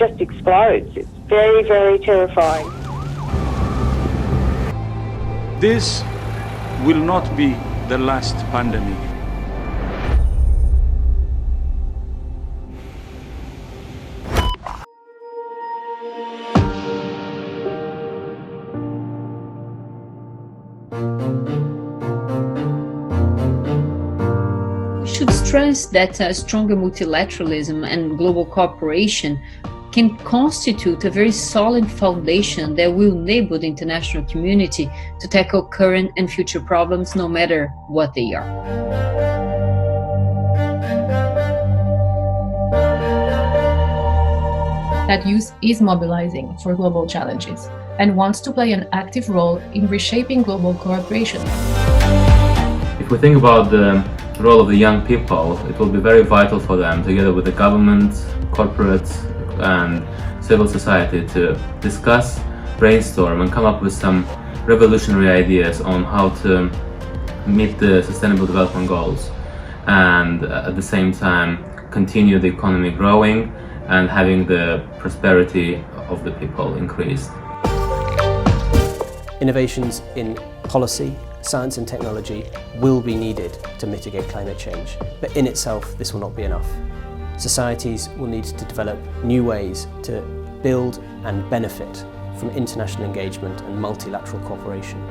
just explodes. It's very, very terrifying. This will not be the last pandemic. We should stress that stronger multilateralism and global cooperation can constitute a very solid foundation that will enable the international community to tackle current and future problems, no matter what they are. That youth is mobilizing for global challenges and wants to play an active role in reshaping global cooperation. If we think about the role of the young people, it will be very vital for them, together with the government, corporates, and civil society, to discuss, brainstorm, and come up with some revolutionary ideas on how to meet the Sustainable Development Goals, and at the same time continue the economy growing and having the prosperity of the people increased. Innovations in policy, science and technology will be needed to mitigate climate change, but in itself this will not be enough. Societies will need to develop new ways to build and benefit from international engagement and multilateral cooperation.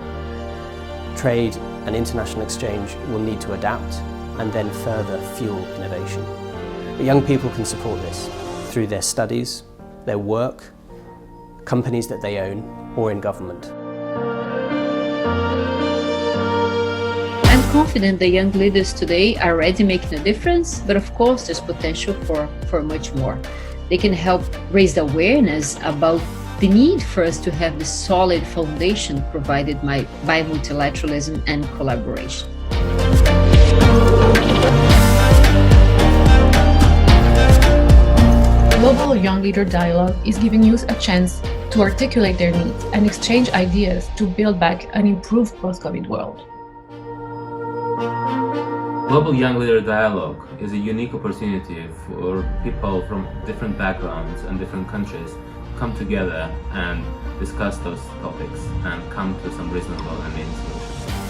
Trade and international exchange will need to adapt and then further fuel innovation. But young people can support this through their studies, their work, companies that they own, or in government. I'm confident that young leaders today are already making a difference, but of course there's potential for much more. They can help raise the awareness about the need for us to have the solid foundation provided by multilateralism and collaboration. Global Young Leader Dialogue is giving youth a chance to articulate their needs and exchange ideas to build back an improved post-COVID world. Global Young Leader Dialogue is a unique opportunity for people from different backgrounds and different countries to come together and discuss those topics and come to some reasonable and meaningful solutions.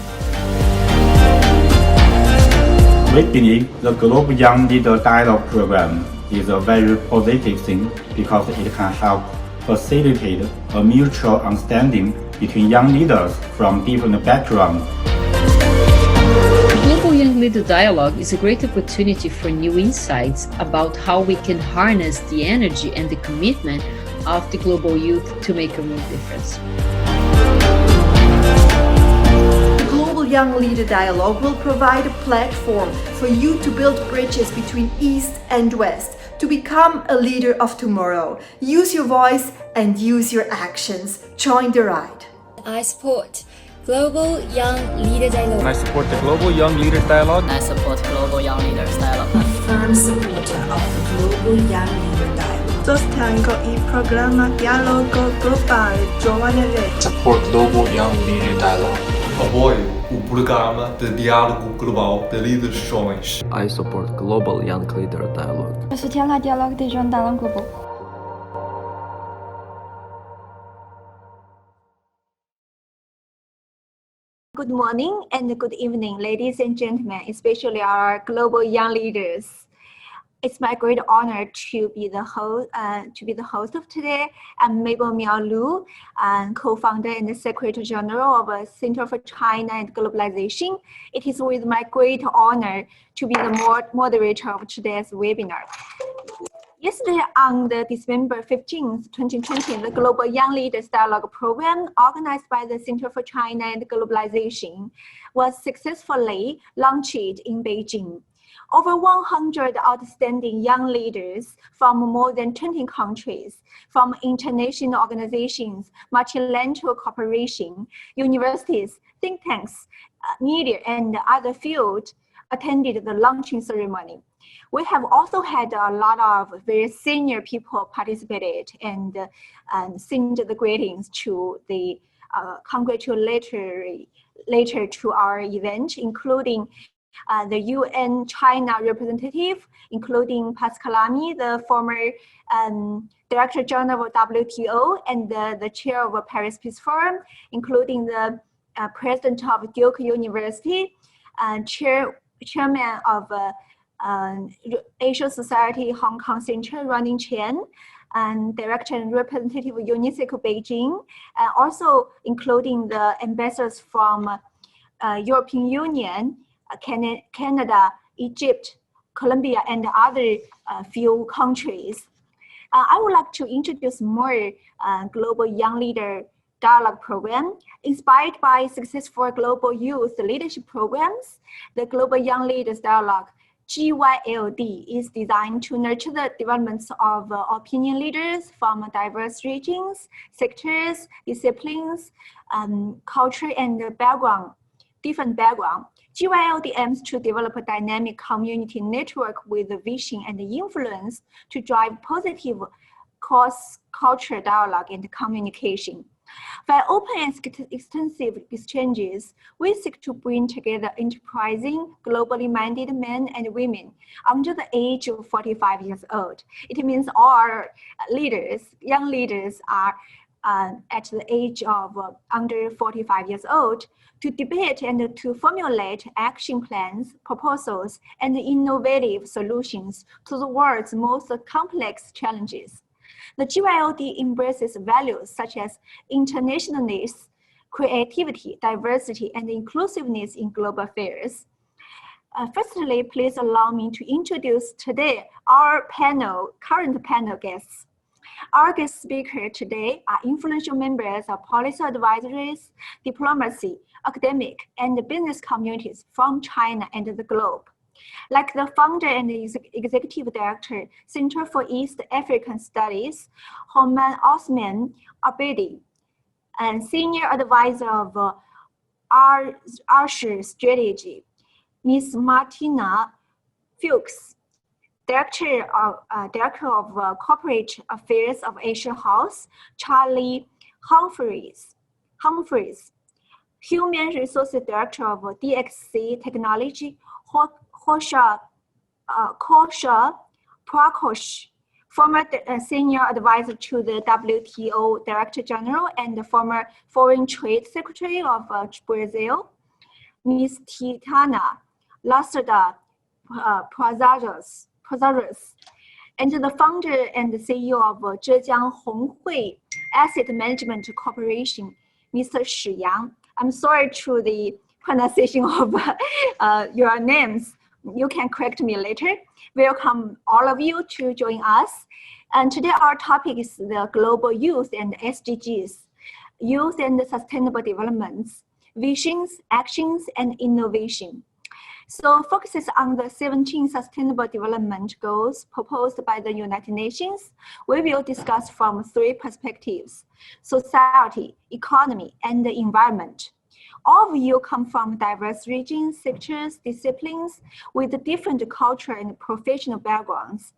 We believe the Global Young Leader Dialogue program is a very positive thing because it can help facilitate a mutual understanding between young leaders from different backgrounds. Global Young Leader Dialogue is a great opportunity for new insights about how we can harness the energy and the commitment of the global youth to make a real difference. The Global Young Leader Dialogue will provide a platform for you to build bridges between East and West, to become a leader of tomorrow. Use your voice and use your actions. Join the ride. I support Global Young Leader Dialogue. I support the Global Young Leaders Dialogue. I support Global Young Leaders Dialogue. A firm supporter of the Global Young Leader Dialogue. Sostengo il programma Dialogo Globale Giovane Rete. Support Global Young Leader Dialogue. Apoio o programa de diálogo global de líderes jovens. I support Global Young Leader Dialogue. Je soutiens la dialogue des jeunes talents globaux. Good morning and good evening, ladies and gentlemen, especially our global young leaders. It's my great honor to be the host of today. I'm Mabel Miao Lu, co-founder and Secretary General of Center for China and Globalization. It is with my great honor to be the moderator of today's webinar. Yesterday, on the December 15th, 2020, the Global Young Leaders Dialogue Program, organized by the Center for China and Globalization, was successfully launched in Beijing. Over 100 outstanding young leaders from more than 20 countries, from international organizations, multilateral cooperation, universities, think tanks, media, and other fields attended the launching ceremony. We have also had a lot of very senior people participated and sent the greetings to the congratulatory letter to our event, including the UN China representative, including Pascal Lamy, the former Director General of WTO and the chair of Paris Peace Forum, including the president of Duke University, chairman of Asian Society Hong Kong Center, Running Chen, and director and representative of UNICEF Beijing, and also including the ambassadors from European Union, Canada, Egypt, Colombia, and other few countries. I would like to introduce more Global Young Leader Dialogue Program. Inspired by successful global youth leadership programs, the Global Young Leaders Dialogue, GYLD, is designed to nurture the developments of opinion leaders from diverse regions, sectors, disciplines, culture, and different background. GYLD aims to develop a dynamic community network with a vision and influence to drive positive cross-cultural dialogue and communication. By open and extensive exchanges, we seek to bring together enterprising, globally minded men and women under the age of 45 years old. It means all leaders, young leaders are at the age of under 45 years old, to debate and to formulate action plans, proposals, and innovative solutions to the world's most complex challenges. The GYLD embraces values such as internationalness, creativity, diversity, and inclusiveness in global affairs. Firstly, please allow me to introduce today our current panel guests. Our guest speakers today are influential members of policy advisories, diplomacy, academic, and business communities from China and the globe. Like the founder and executive director, Center for East African Studies, Homan Osman Abedi, and senior advisor of Usher Strategy, Ms. Martina Fuchs, Director of Corporate Affairs of Asia House, Charlie Humphreys, Human Resources Director of DXC Technology, Kosha Prakosh, former Senior Advisor to the WTO Director General and former Foreign Trade Secretary of Brazil, Ms. Titana Lacerda Prazaras, and the founder and CEO of Zhejiang Honghui Asset Management Corporation, Mr. Shi Yang. I'm sorry to the pronunciation of your names. You can correct me later. Welcome all of you to join us. And today our topic is the global youth and SDGs, youth and sustainable developments, visions, actions, and innovation. So focuses on the 17 Sustainable Development Goals proposed by the United Nations. We will discuss from 3 perspectives: society, economy, and the environment. All of you come from diverse regions, sectors, disciplines with different cultural and professional backgrounds,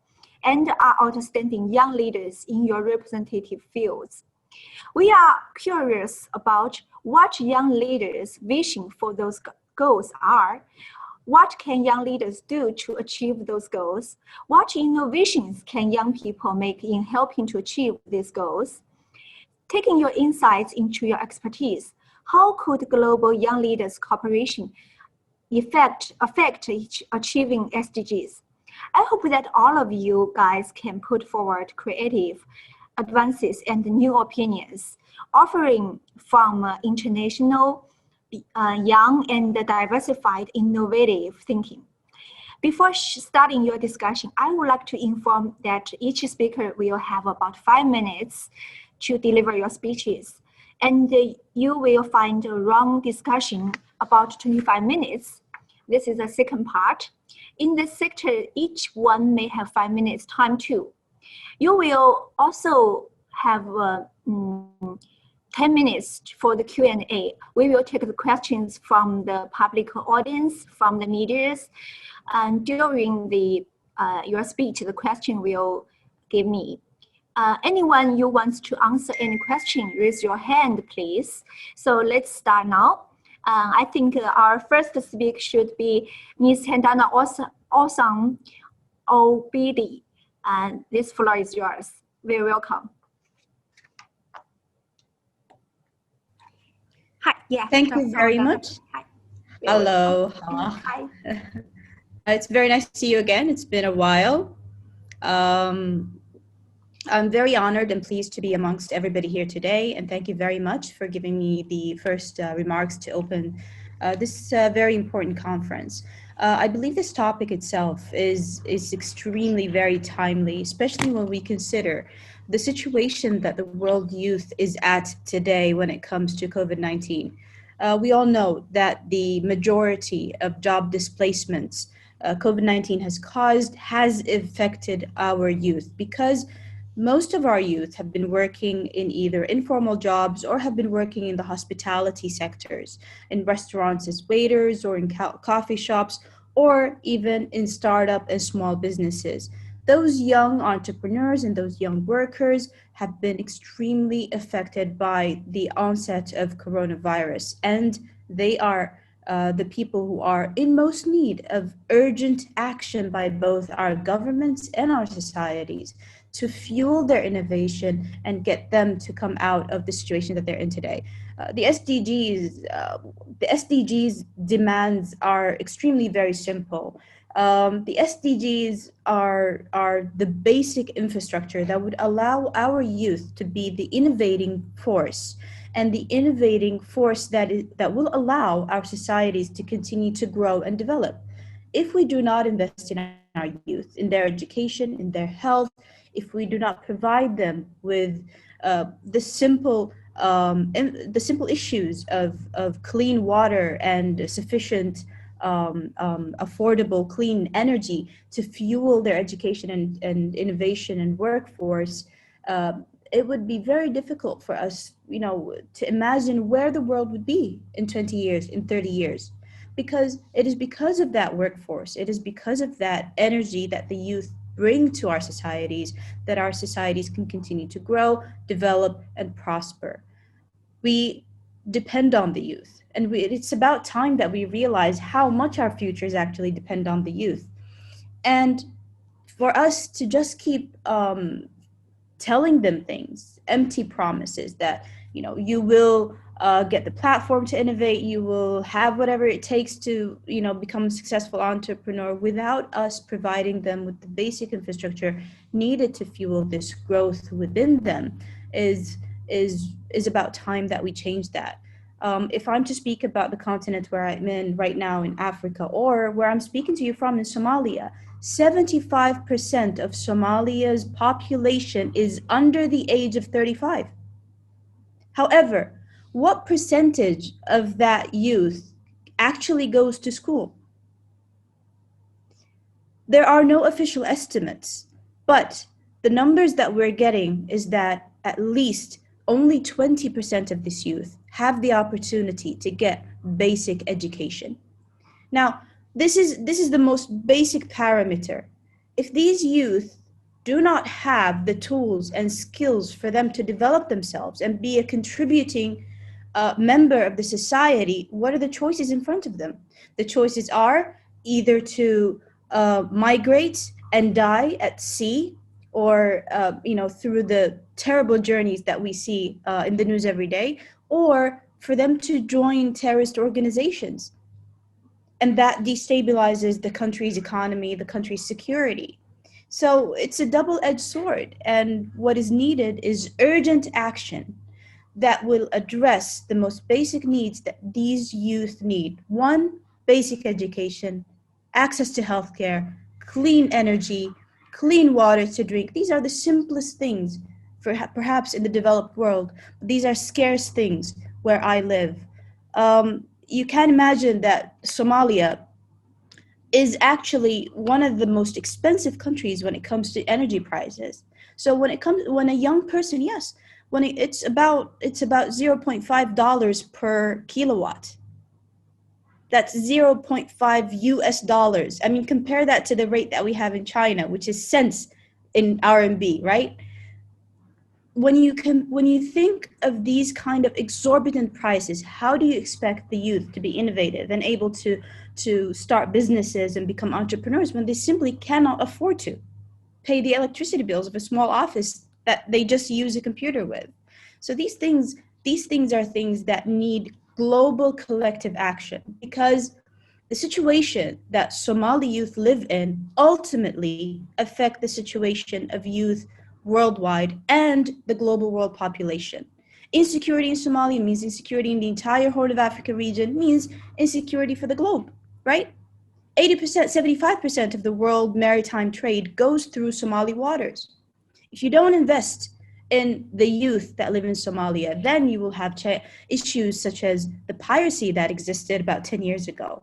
and are outstanding young leaders in your representative fields. We are curious about what young leaders' vision for those goals are. What can young leaders do to achieve those goals? What innovations can young people make in helping to achieve these goals? Taking your insights into your expertise, how could global young leaders cooperation affect achieving SDGs? I hope that all of you guys can put forward creative advances and new opinions, offering from international, young and diversified innovative thinking. Before starting your discussion, I would like to inform that each speaker will have about 5 minutes to deliver your speeches, and you will find a round discussion about 25 minutes. This is the second part. In this sector, each one may have 5 minutes time too. You will also have 10 minutes for the Q&A. We will take the questions from the public audience, from the medias, and during your speech, the question will give me. Anyone who wants to answer any question, raise your hand, please. So let's start now. I think our first speaker should be Ms. Hendana Osam Obidi, and this floor is yours. Very welcome. Hi. Yes. Thank you very much. Hi. Hello. Hi. It's very nice to see you again. It's been a while. I'm very honored and pleased to be amongst everybody here today, and thank you very much for giving me the first remarks to open this very important conference. I believe this topic itself is extremely very timely, especially when we consider the situation that the world youth is at today when it comes to COVID-19. We all know that the majority of job displacements COVID-19 has affected our youth, because most of our youth have been working in either informal jobs or have been working in the hospitality sectors, in restaurants as waiters or in coffee shops, or even in startup and small businesses. Those young entrepreneurs and those young workers have been extremely affected by the onset of coronavirus, and they are the people who are in most need of urgent action by both our governments and our societies to fuel their innovation and get them to come out of the situation that they're in today. The SDGs demands are extremely very simple. The SDGs are the basic infrastructure that would allow our youth to be the innovating force, and the innovating force that will allow our societies to continue to grow and develop. If we do not invest in our youth, in their education, in their health, if we do not provide them with the simple issues of clean water and sufficient affordable clean energy to fuel their education and innovation and workforce, it would be very difficult for us, to imagine where the world would be in 20 years, in 30 years. Because it is because of that workforce, it is because of that energy that the youth bring to our societies that our societies can continue to grow, develop, and prosper. We depend on the youth, and it's about time that we realize how much our futures actually depend on the youth. And for us to just keep telling them things, empty promises that, you will get the platform to innovate, you will have whatever it takes to, become a successful entrepreneur, without us providing them with the basic infrastructure needed to fuel this growth within them, is about time that we change that. If I'm to speak about the continent where I'm in right now in Africa, or where I'm speaking to you from in Somalia, 75% of Somalia's population is under the age of 35. However, what percentage of that youth actually goes to school? There are no official estimates, but the numbers that we're getting is that at least only 20% of this youth have the opportunity to get basic education. Now, this is the most basic parameter. If these youth do not have the tools and skills for them to develop themselves and be a contributing member of the society, what are the choices in front of them? The choices are either to migrate and die at sea, or through the terrible journeys that we see in the news every day, or for them to join terrorist organizations. And that destabilizes the country's economy, the country's security. So it's a double-edged sword, and what is needed is urgent action that will address the most basic needs that these youth need. One, basic education, access to healthcare, clean energy, clean water to drink. These are the simplest things for perhaps in the developed world. These are scarce things where I live. You can imagine that Somalia is actually one of the most expensive countries when it comes to energy prices. So when a young person, yes, it's about $0.5 per kilowatt. That's 0.5 US dollars. I mean, compare that to the rate that we have in China, which is cents in RMB, right? When you think of these kind of exorbitant prices, how do you expect the youth to be innovative and able to start businesses and become entrepreneurs when they simply cannot afford to pay the electricity bills of a small office that they just use a computer with. So these things are things that need global collective action, because the situation that Somali youth live in ultimately affect the situation of youth worldwide and the global world population. Insecurity in Somalia means insecurity in the entire Horn of Africa region, means insecurity for the globe, right? 80%, 75% of the world maritime trade goes through Somali waters. If you don't invest in the youth that live in Somalia, then you will have issues such as the piracy that existed about 10 years ago,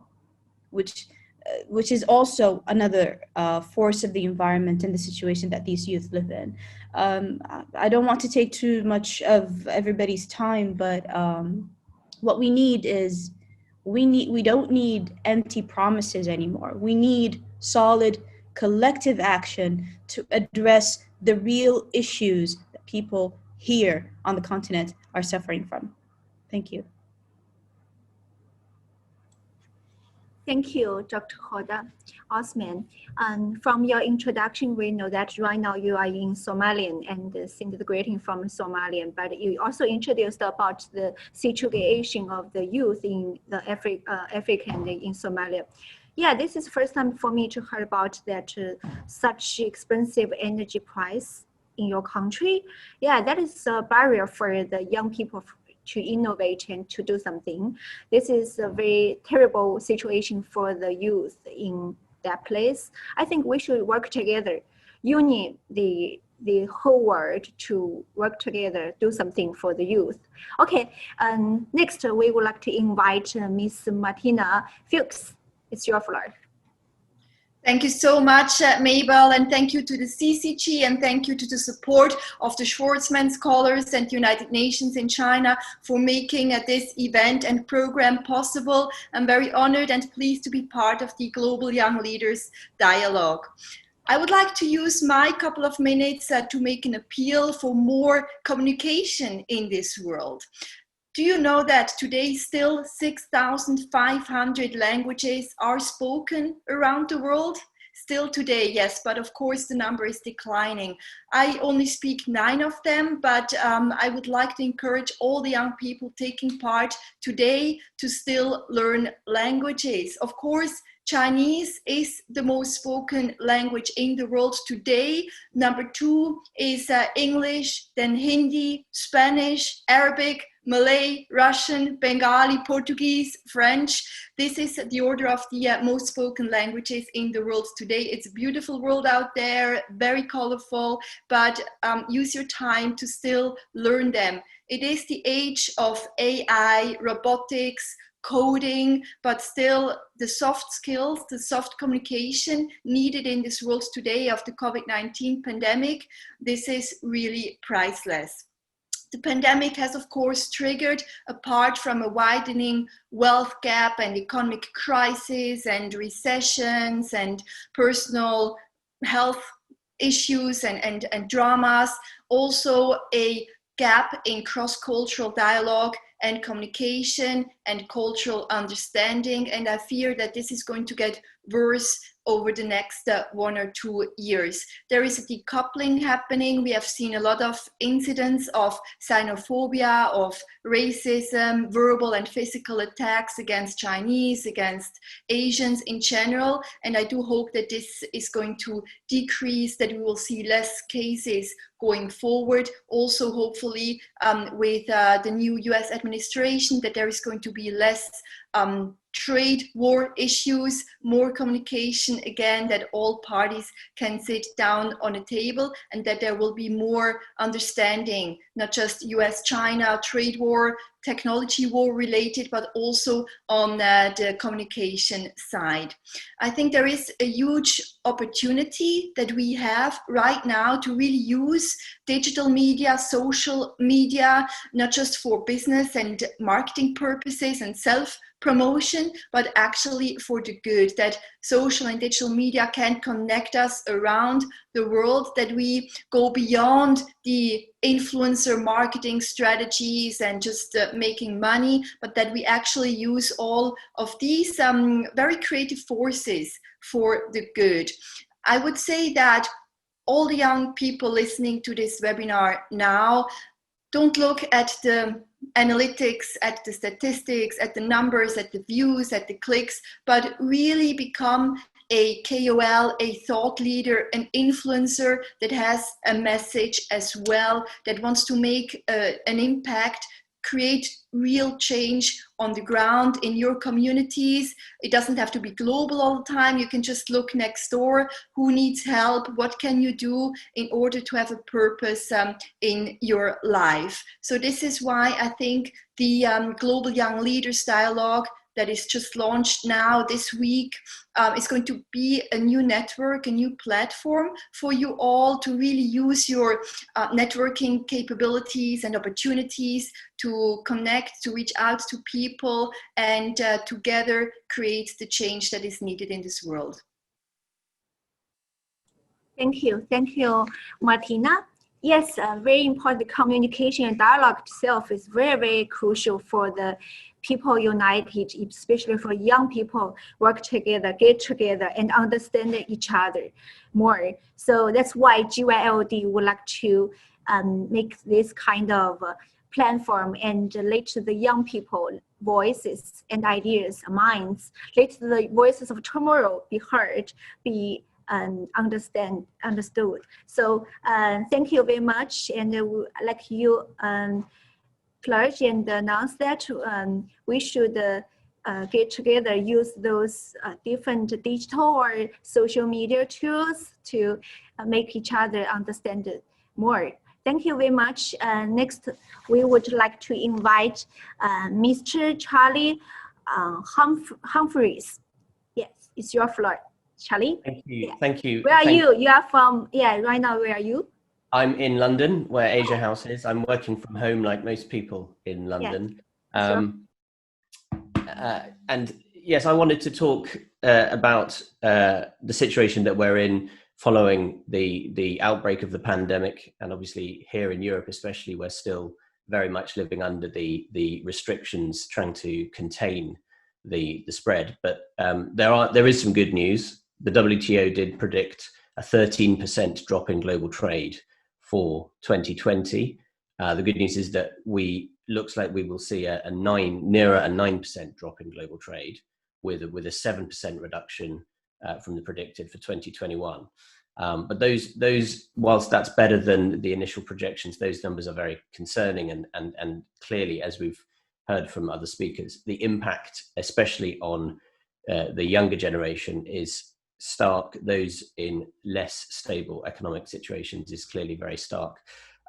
which is also another force of the environment and the situation that these youth live in. I don't want to take too much of everybody's time, but what we need is we don't need empty promises anymore. We need solid collective action to address the real issues that people here on the continent are suffering from. Thank you. Thank you, Dr. Hoda Osman. From your introduction, we know that right now you are in Somalian and sing the greeting from Somalian, but you also introduced about the situation of the youth in the African in Somalia. Yeah, this is the first time for me to hear about that such expensive energy price in your country. Yeah, that is a barrier for the young people to innovate and to do something. This is a very terrible situation for the youth in that place. I think we should work together. You need the whole world to work together, do something for the youth. Okay, next we would like to invite Ms. Martina Fuchs. It's your floor. Thank you so much, Mabel, and thank you to the CCG, and thank you to the support of the Schwarzman Scholars and United Nations in China for making this event and program possible. I'm very honored and pleased to be part of the Global Young Leaders Dialogue. I would like to use my couple of minutes to make an appeal for more communication in this world. Do you know that today still 6,500 languages are spoken around the world? Still today, yes, but of course the number is declining. I only speak 9 of them, but I would like to encourage all the young people taking part today to still learn languages. Of course, Chinese is the most spoken language in the world today. Number 2 is English, then Hindi, Spanish, Arabic, Malay, Russian, Bengali, Portuguese, French. This is the order of the most spoken languages in the world today. It's a beautiful world out there, very colorful, but use your time to still learn them. It is the age of AI, robotics, coding, but still the soft skills, the soft communication needed in this world today of the COVID-19 pandemic, this is really priceless. The pandemic has, of course, triggered, apart from a widening wealth gap and economic crisis and recessions and personal health issues and dramas, also a gap in cross-cultural dialogue and communication and cultural understanding. And I fear that this is going to get worse over the next 1 or 2 years. There is a decoupling happening. We have seen a lot of incidents of xenophobia, of racism, verbal and physical attacks against Chinese, against Asians in general. And I do hope that this is going to decrease, that we will see less cases going forward. Also, hopefully, with the new US administration, that there is going to be less trade war issues, more communication, again, that all parties can sit down on a table, and that there will be more understanding, not just US-China trade war, technology war related, but also on the communication side. I think there is a huge opportunity that we have right now to really use digital media, social media, not just for business and marketing purposes and self-promotion, but actually for the good, that social and digital media can connect us around the world, that we go beyond the influencer marketing strategies and just making money, but that we actually use all of these very creative forces for the good. I would say that all the young people listening to this webinar now, don't look at the analytics, at the statistics, at the numbers, at the views, at the clicks, but really become a KOL, a thought leader, an influencer that has a message as well, that wants to make an impact, create real change on the ground in your communities. It doesn't have to be global all the time. You can just look next door. Who needs help? What can you do in order to have a purpose in your life? So this is why I think the Global Young Leaders Dialogue that is just launched now this week is going to be a new network, a new platform for you all to really use your networking capabilities and opportunities to connect, to reach out to people, and together create the change that is needed in this world. Thank you, Martina. Yes, very important. Communication and dialogue itself is very, very crucial for the people united, especially for young people work together, get together, and understand each other more. So that's why GYLD would like to make this kind of platform and let the young people voices and ideas, minds, let the voices of tomorrow be heard, be understood. So thank you very much, and like you pledge and announce that we should get together, use those different digital or social media tools to make each other understand it more. Thank you very much. Next, we would like to invite Mr. Charlie Humphreys. Yes, it's your floor, Charlie. Thank you. Yeah. Thank you. Where are you? You are from, right now, where are you? I'm in London, where Asia House is. I'm working from home like most people in London. Yeah. And yes, I wanted to talk about the situation that we're in following the outbreak of the pandemic. And obviously here in Europe, especially, we're still very much living under the restrictions trying to contain the spread. But there is some good news. The WTO did predict a 13% drop in global trade for 2020. The good news is that looks like we will see nearer a 9% drop in global trade, with a 7% reduction from the predicted for 2021. But those, whilst that's better than the initial projections, those numbers are very concerning, and clearly, as we've heard from other speakers, the impact, especially on the younger generation, is stark. Those in less stable economic situations is clearly very stark.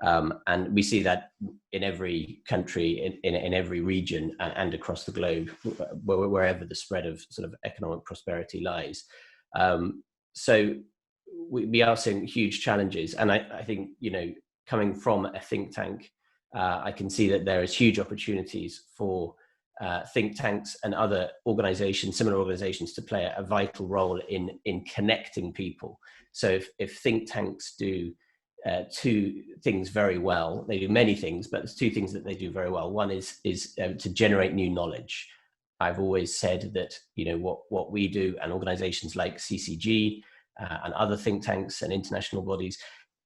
And we see that in every country, in every region, and across the globe, wherever the spread of sort of economic prosperity lies. So we are seeing huge challenges. And I think, coming from a think tank, I can see that there is huge opportunities for think tanks and other organizations, similar organizations, to play a vital role in connecting people. So if think tanks do two things very well, they do many things, but there's two things that they do very well. One is to generate new knowledge. I've always said that, what we do, and organizations like CCG and other think tanks and international bodies,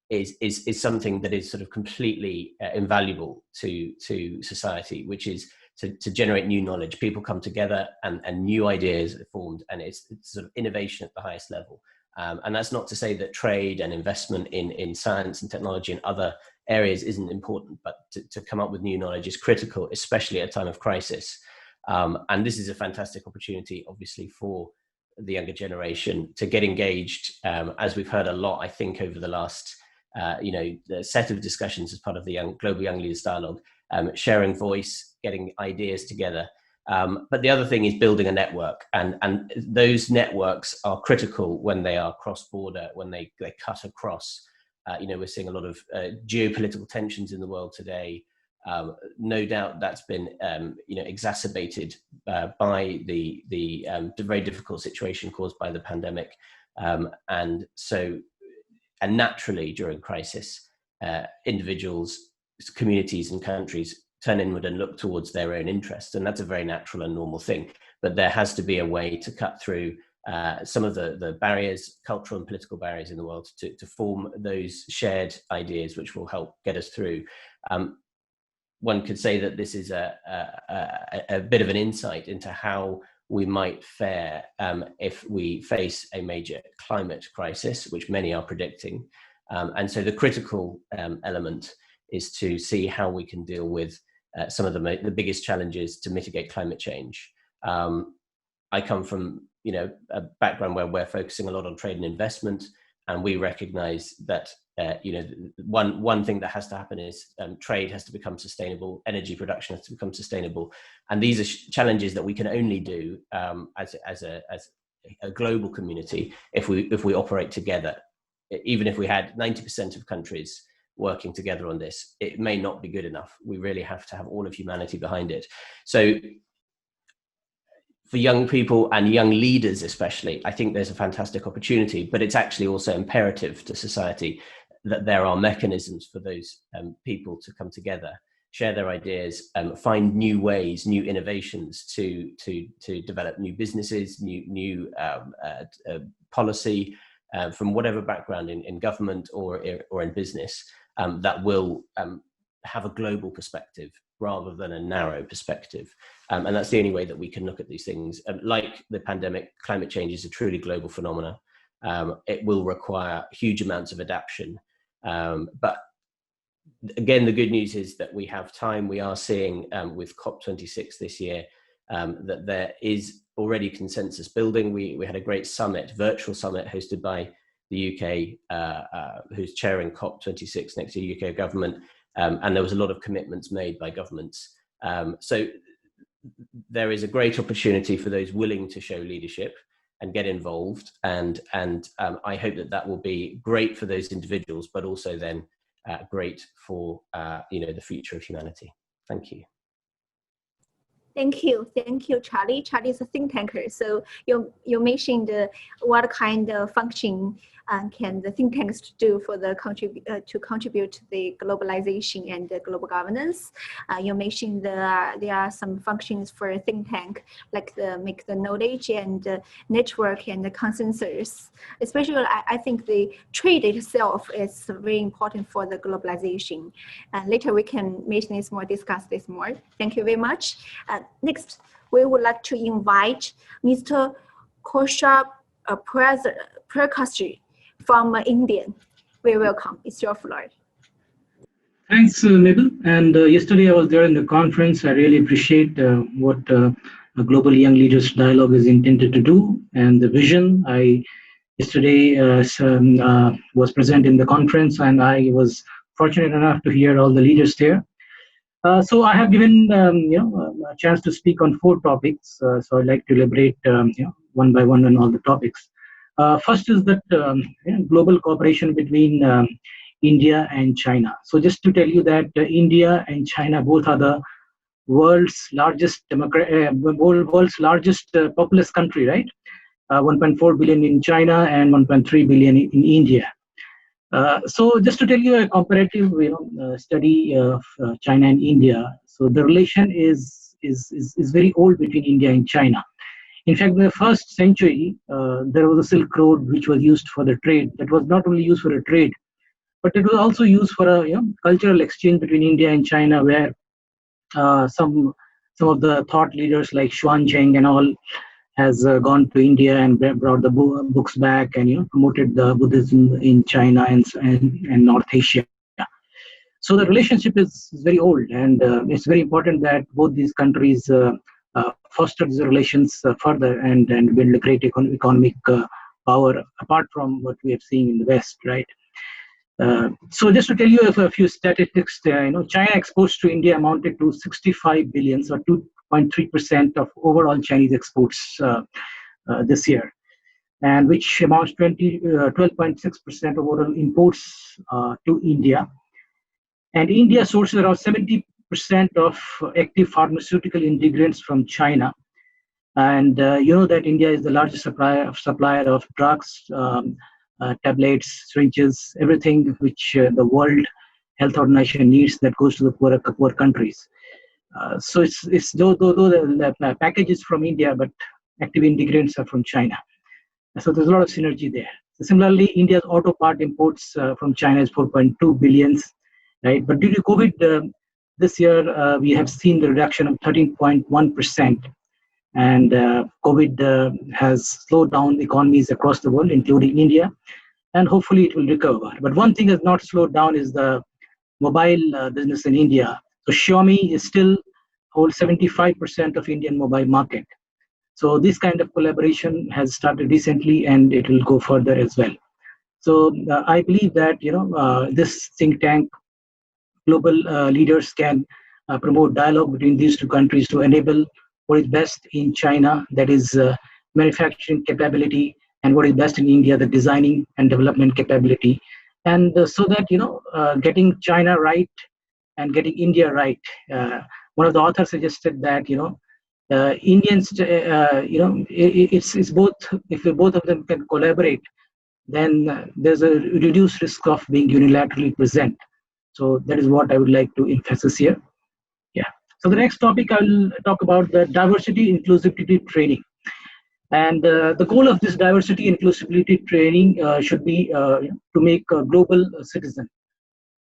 is something that is sort of completely invaluable to society, which is to generate new knowledge. People come together and new ideas are formed, and it's sort of innovation at the highest level. And that's not to say that trade and investment in science and technology and other areas isn't important, but to come up with new knowledge is critical, especially at a time of crisis. And this is a fantastic opportunity, obviously, for the younger generation to get engaged, as we've heard a lot, I think, over the last the set of discussions as part of the Global Young Leaders Dialogue, sharing voice, getting ideas together. But the other thing is building a network, and those networks are critical when they are cross-border, when they cut across. We're seeing a lot of geopolitical tensions in the world today. No doubt that's been exacerbated by the very difficult situation caused by the pandemic, and naturally during crisis, individuals, communities, and countries turn inward and look towards their own interests, and that's a very natural and normal thing. But there has to be a way to cut through some of the barriers, cultural and political barriers in the world, to form those shared ideas which will help get us through. One could say that this is a bit of an insight into how we might fare if we face a major climate crisis, which many are predicting. And so the critical element is to see how we can deal with some of the biggest challenges to mitigate climate change. I come from a background where we're focusing a lot on trade and investment, and we recognize that one thing that has to happen is trade has to become sustainable, energy production has to become sustainable, and these are challenges that we can only do as a global community if we operate together. Even if we had 90% of countries working together on this, it may not be good enough. We really have to have all of humanity behind it. So for young people and young leaders especially, I think there's a fantastic opportunity, but it's actually also imperative to society that there are mechanisms for those people to come together, share their ideas, find new ways, new innovations to develop new businesses, new policy from whatever background in government or in business that will have a global perspective rather than a narrow perspective. And that's the only way that we can look at these things. Like the pandemic, climate change is a truly global phenomena. It will require huge amounts of adaptation. But again, the good news is that we have time. We are seeing with COP26 this year that there is already consensus building. We had a great summit, virtual summit hosted by the UK, who's chairing COP26 next to the UK government. And there was a lot of commitments made by governments. So there is a great opportunity for those willing to show leadership and get involved. And I hope that will be great for those individuals, but also then great for the future of humanity. Thank you. Thank you, Charlie. Charlie is a think tanker. So you mentioned what kind of function can the think tanks do for the to contribute to the globalization and the global governance. You mentioned there are some functions for a think tank, like make the knowledge and network and the consensus. Especially, I think the trade itself is very important for the globalization. Later we can mention this more, discuss this more. Thank you very much. Next, we would like to invite Mr. Kosha Prakashji from India. Very welcome. It's your floor. Thanks, Mabel. And yesterday I was there in the conference. I really appreciate what a Global Young Leaders Dialogue is intended to do and the vision. I yesterday was present in the conference, and I was fortunate enough to hear all the leaders there. So I have given a chance to speak on 4 topics. So I'd like to elaborate one by one on all the topics. First is that global cooperation between India and China. So just to tell you that India and China both are the world's largest populous country, right? 1.4 billion in China and 1.3 billion in India. So just to tell you a comparative study of China and India. So the relation is very old between India and China. In fact, in the first century, there was a Silk Road which was used for the trade. That was not only used for a trade, but it was also used for a cultural exchange between India and China, where some of the thought leaders like Xuanzang and all has gone to India and brought the books back and promoted the Buddhism in China and North Asia. So the relationship is very old, and it's very important that both these countries foster these relations further and build a great economic power apart from what we have seen in the West, right? So just to tell you a few statistics, China exports to India amounted to 65 billion, so 2.3% of overall Chinese exports this year, and which amounts to 12.6% of overall imports to India. And India sources around 70% of active pharmaceutical ingredients from China. And you know that India is the largest supplier of drugs, tablets, syringes, everything which the World Health Organization needs that goes to the poor countries. So it's though the package is from India, but active ingredients are from China. So there's a lot of synergy there. So similarly, India's auto part imports from China is 4.2 billions, right? But due to COVID, this year we have seen the reduction of 13.1%, and COVID has slowed down economies across the world, including India, and hopefully it will recover. But one thing that's not slowed down is the mobile business in India. So Xiaomi is still holds 75% of Indian mobile market. So this kind of collaboration has started recently, and it will go further as well. So I believe that this think tank, global leaders can promote dialogue between these two countries to enable what is best in China, that is manufacturing capability, and what is best in India, the designing and development capability, and so that getting China right and getting India right. One of the authors suggested that Indians, it's both. If both of them can collaborate, then there's a reduced risk of being unilaterally present. So that is what I would like to emphasize here. Yeah. So the next topic I will talk about the diversity inclusivity training. And the goal of this diversity inclusivity training should be to make a global citizen.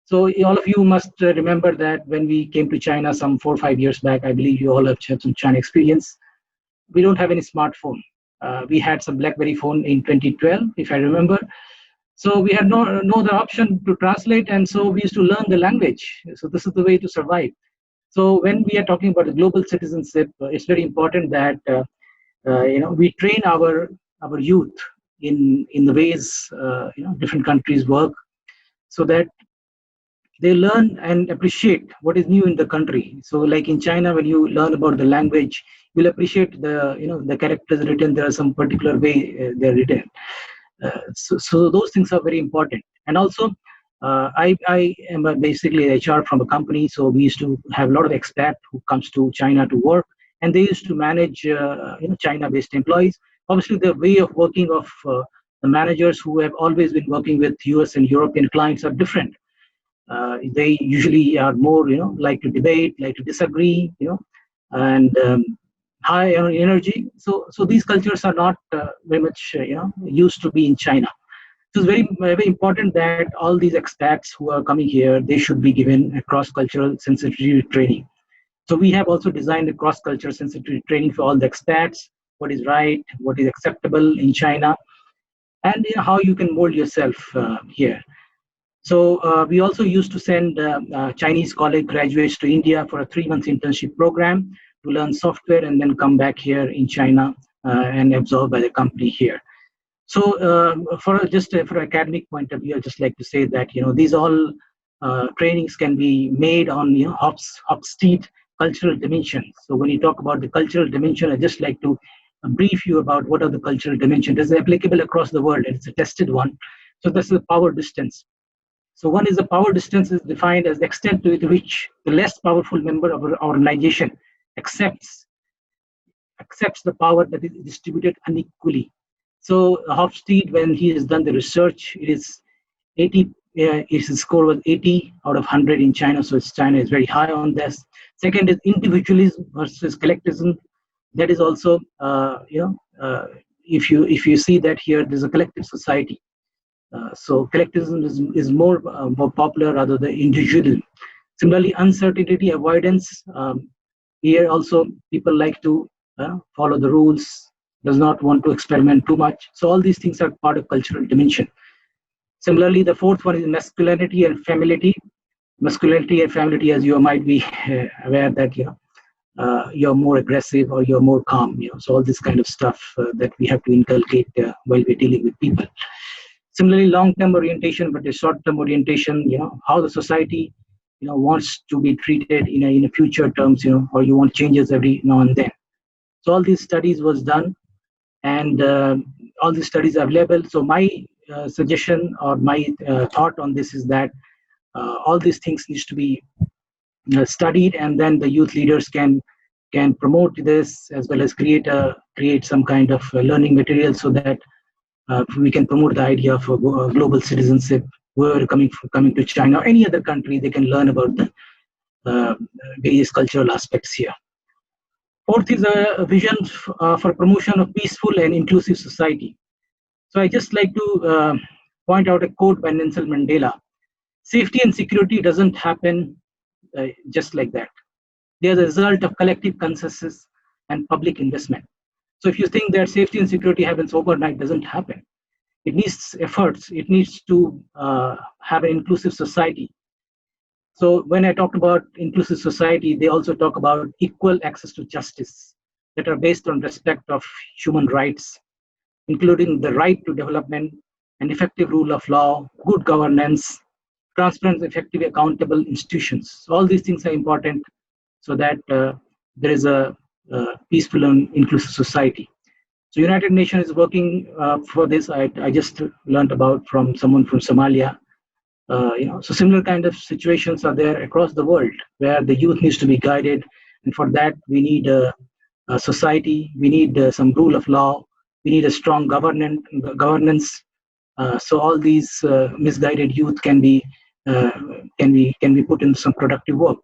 So all of you must remember that when we came to China some 4 or 5 years back, I believe you all have had some China experience. We don't have any smartphone. We had some BlackBerry phone in 2012, if I remember. So we had no other option to translate, and so we used to learn the language. So this is the way to survive. So when we are talking about the global citizenship, it's very important that we train our youth in the ways different countries work, so that they learn and appreciate what is new in the country. So like in China, when you learn about the language, you'll appreciate the characters written. There are some particular way they're written. So those things are very important. And also, I am basically HR from a company, so we used to have a lot of expats who comes to China to work, and they used to manage China-based employees. Obviously, the way of working of the managers who have always been working with US and European clients are different. They usually are more, like to debate, like to disagree, and high energy. So these cultures are not very much, used to be in China. So it's very, very important that all these expats who are coming here, they should be given a cross-cultural sensitivity training. So we have also designed a cross-cultural sensitivity training for all the expats, what is right, what is acceptable in China, and how you can mold yourself here. So we also used to send Chinese college graduates to India for a 3-month internship program to learn software and then come back here in China and absorbed by the company here. So for academic point of view, I just like to say that these all trainings can be made on Hofstede cultural dimensions. So when you talk about the cultural dimension, I just like to brief you about what are the cultural dimensions. This is applicable across the world, and it's a tested one. So this is the power distance. So one is the power distance is defined as the extent to which the less powerful member of an organization accepts the power that is distributed unequally. So Hofstede, when he has done the research, it is 80. His score was 80 out of 100 in China. So China is very high on this. Second is individualism versus collectivism. That is also, if you see that here, there's a collective society. So collectivism is more popular rather than individualism. Similarly, uncertainty avoidance. Here also people like to follow the rules, does not want to experiment too much. So all these things are part of cultural dimension. Similarly, the fourth one is masculinity and femininity. Masculinity and femininity, as you might be aware that you're more aggressive or you're more calm. So all this kind of stuff that we have to inculcate while we're dealing with people. Similarly, long-term orientation, but a short-term orientation, how the society, wants to be treated in a future terms, or you want changes every now and then. So all these studies was done, and all these studies are available. So my suggestion or my thought on this is that all these things needs to be studied, and then the youth leaders can promote this as well as create some kind of learning material so that we can promote the idea of global citizenship. Whoever coming to China or any other country, they can learn about the various cultural aspects here. Fourth is a vision for promotion of peaceful and inclusive society. So I just like to point out a quote by Nelson Mandela. Safety and security doesn't happen just like that. They are the result of collective consensus and public investment. So if you think that safety and security happens overnight, it doesn't happen. It needs efforts. It needs to have an inclusive society. So when I talked about inclusive society, they also talk about equal access to justice that are based on respect of human rights, including the right to development and effective rule of law, good governance, transparent, effective, accountable institutions. All these things are important so that there is a peaceful and inclusive society. So United Nations is working for this. I just learned about from someone from Somalia. So similar kind of situations are there across the world where the youth needs to be guided, and for that we need a society. We need some rule of law. We need a strong governance. So all these misguided youth can be put in some productive work.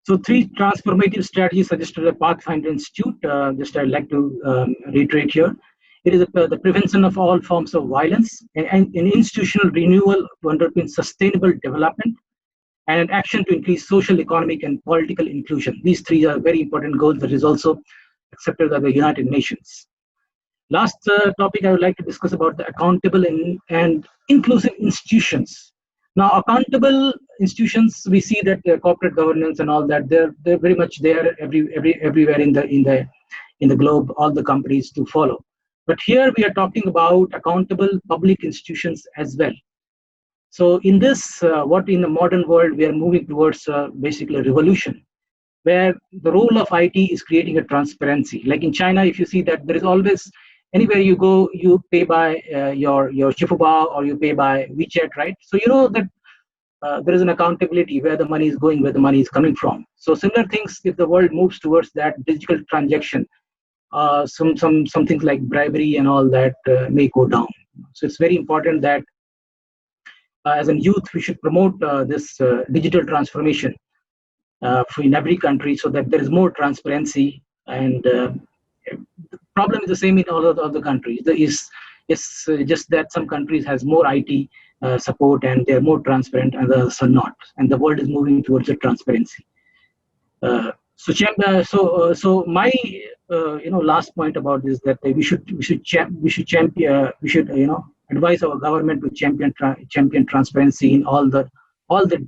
So 3 transformative strategies suggested by Pathfinder Institute. Just I'd like to reiterate here. It is the prevention of all forms of violence, and an institutional renewal to underpin sustainable development, and an action to increase social, economic, and political inclusion. These 3 are very important goals that is also accepted by the United Nations. Last topic I would like to discuss about the accountable and inclusive institutions. Now, accountable institutions, we see that corporate governance and all that, they're very much there everywhere in the globe, all the companies to follow. But here we are talking about accountable public institutions as well. So in this, what in the modern world we are moving towards basically a revolution, where the role of IT is creating a transparency. Like in China, if you see that there is always, anywhere you go, you pay by your Chifubao or you pay by WeChat, right? So you know that there is an accountability where the money is going, where the money is coming from. So similar things, if the world moves towards that digital transaction, some things like bribery and all that may go down. So it's very important that as a youth, we should promote this digital transformation in every country so that there is more transparency. And the problem is the same in all of the other countries. It's just that some countries has more IT support and they're more transparent and others are not. And the world is moving towards a transparency. So my last point about this, that we should advise our government to champion transparency in all the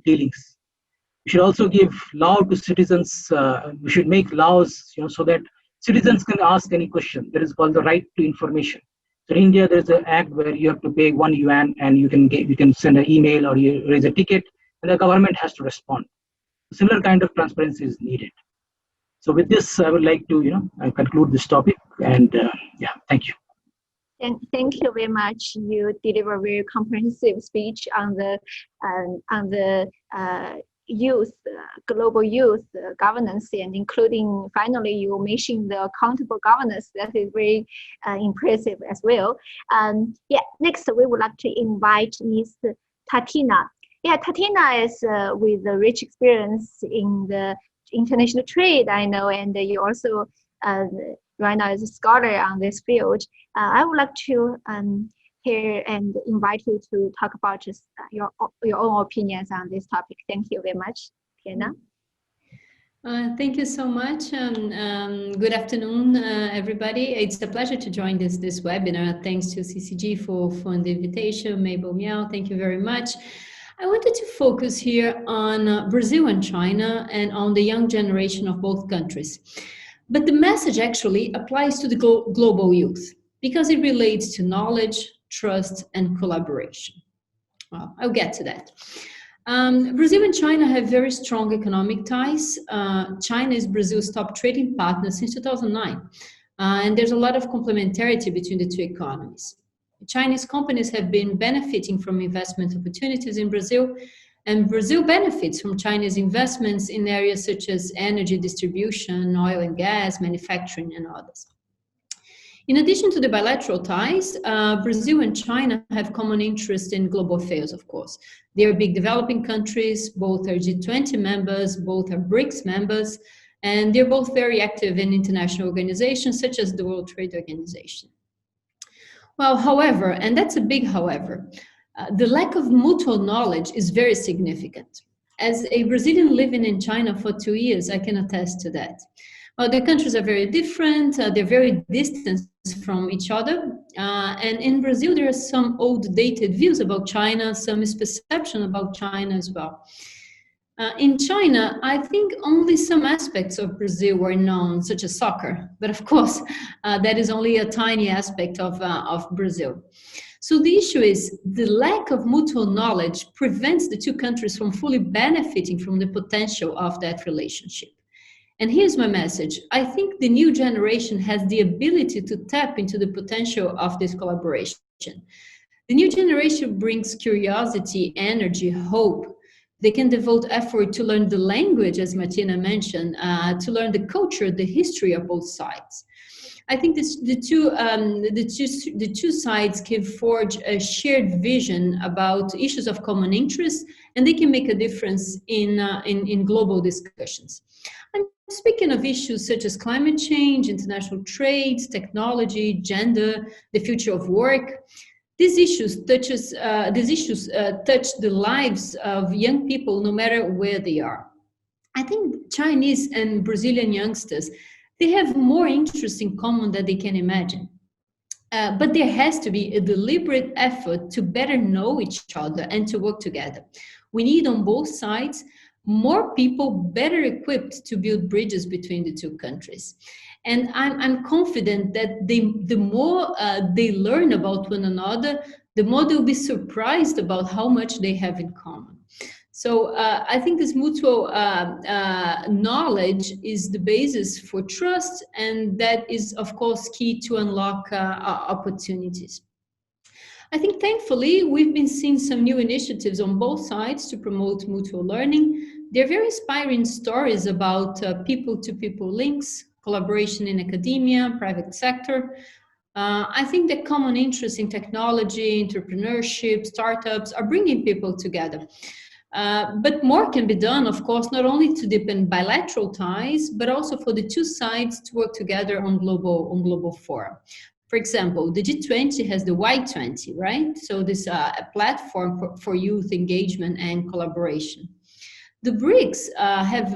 dealings. We should also give law to citizens. We should make laws, so that citizens can ask any question. That is called the right to information. So in India, there is an act where you have to pay 1 yuan and you can send an email or you raise a ticket, and the government has to respond. Similar kind of transparency is needed. So with this, I would like to conclude this topic, and thank you. Thank you very much. You deliver a very comprehensive speech on the youth, global youth governance, and including finally you mentioned the accountable governance. That is very impressive as well. Next we would like to invite Ms. Tatina. Tatina is with a rich experience in the international trade, I know, and you also right now is a scholar on this field. I would like to hear and invite you to talk about just your own opinions on this topic. Thank you very much, Tina. Thank you so much. Good afternoon, everybody. It's a pleasure to join this webinar. Thanks to CCG for the invitation. Mabel Miao, thank you very much. I wanted to focus here on Brazil and China and on the young generation of both countries. But the message actually applies to the global youth because it relates to knowledge, trust, and collaboration. Well, I'll get to that. Brazil and China have very strong economic ties. China is Brazil's top trading partner since 2009. And there's a lot of complementarity between the two economies. Chinese companies have been benefiting from investment opportunities in Brazil, and Brazil benefits from Chinese investments in areas such as energy distribution, oil and gas, manufacturing, and others. In addition to the bilateral ties, Brazil and China have common interest in global affairs, of course. They are big developing countries, both are G20 members, both are BRICS members, and they're both very active in international organizations such as the World Trade Organization. Well, however, and that's a big however, the lack of mutual knowledge is very significant. As a Brazilian living in China for 2 years, I can attest to that. Well, the countries are very different, they're very distant from each other. And in Brazil, there are some old dated views about China, some misperception about China as well. In China, I think only some aspects of Brazil were known, such as soccer. But of course, that is only a tiny aspect of Brazil. So the issue is the lack of mutual knowledge prevents the two countries from fully benefiting from the potential of that relationship. And here's my message. I think the new generation has the ability to tap into the potential of this collaboration. The new generation brings curiosity, energy, hope. They can devote effort to learn the language, as Martina mentioned, to learn the culture, the history of both sides. I think the two sides can forge a shared vision about issues of common interest, and they can make a difference in global discussions. I'm speaking of issues such as climate change, international trade, technology, gender, the future of work. These issues touch the lives of young people, no matter where they are. I think Chinese and Brazilian youngsters, they have more interests in common than they can imagine. But there has to be a deliberate effort to better know each other and to work together. We need on both sides more people better equipped to build bridges between the two countries. And I'm confident that the more they learn about one another, the more they'll be surprised about how much they have in common. So I think this mutual knowledge is the basis for trust, and that is, of course, key to unlock opportunities. I think, thankfully, we've been seeing some new initiatives on both sides to promote mutual learning. They're very inspiring stories about people-to-people links, collaboration in academia, private sector. I think that common interests in technology, entrepreneurship, startups are bringing people together. But more can be done, of course, not only to deepen bilateral ties, but also for the two sides to work together on global fora. For example, the G20 has the Y20, right? So this a platform for youth engagement and collaboration. The BRICS have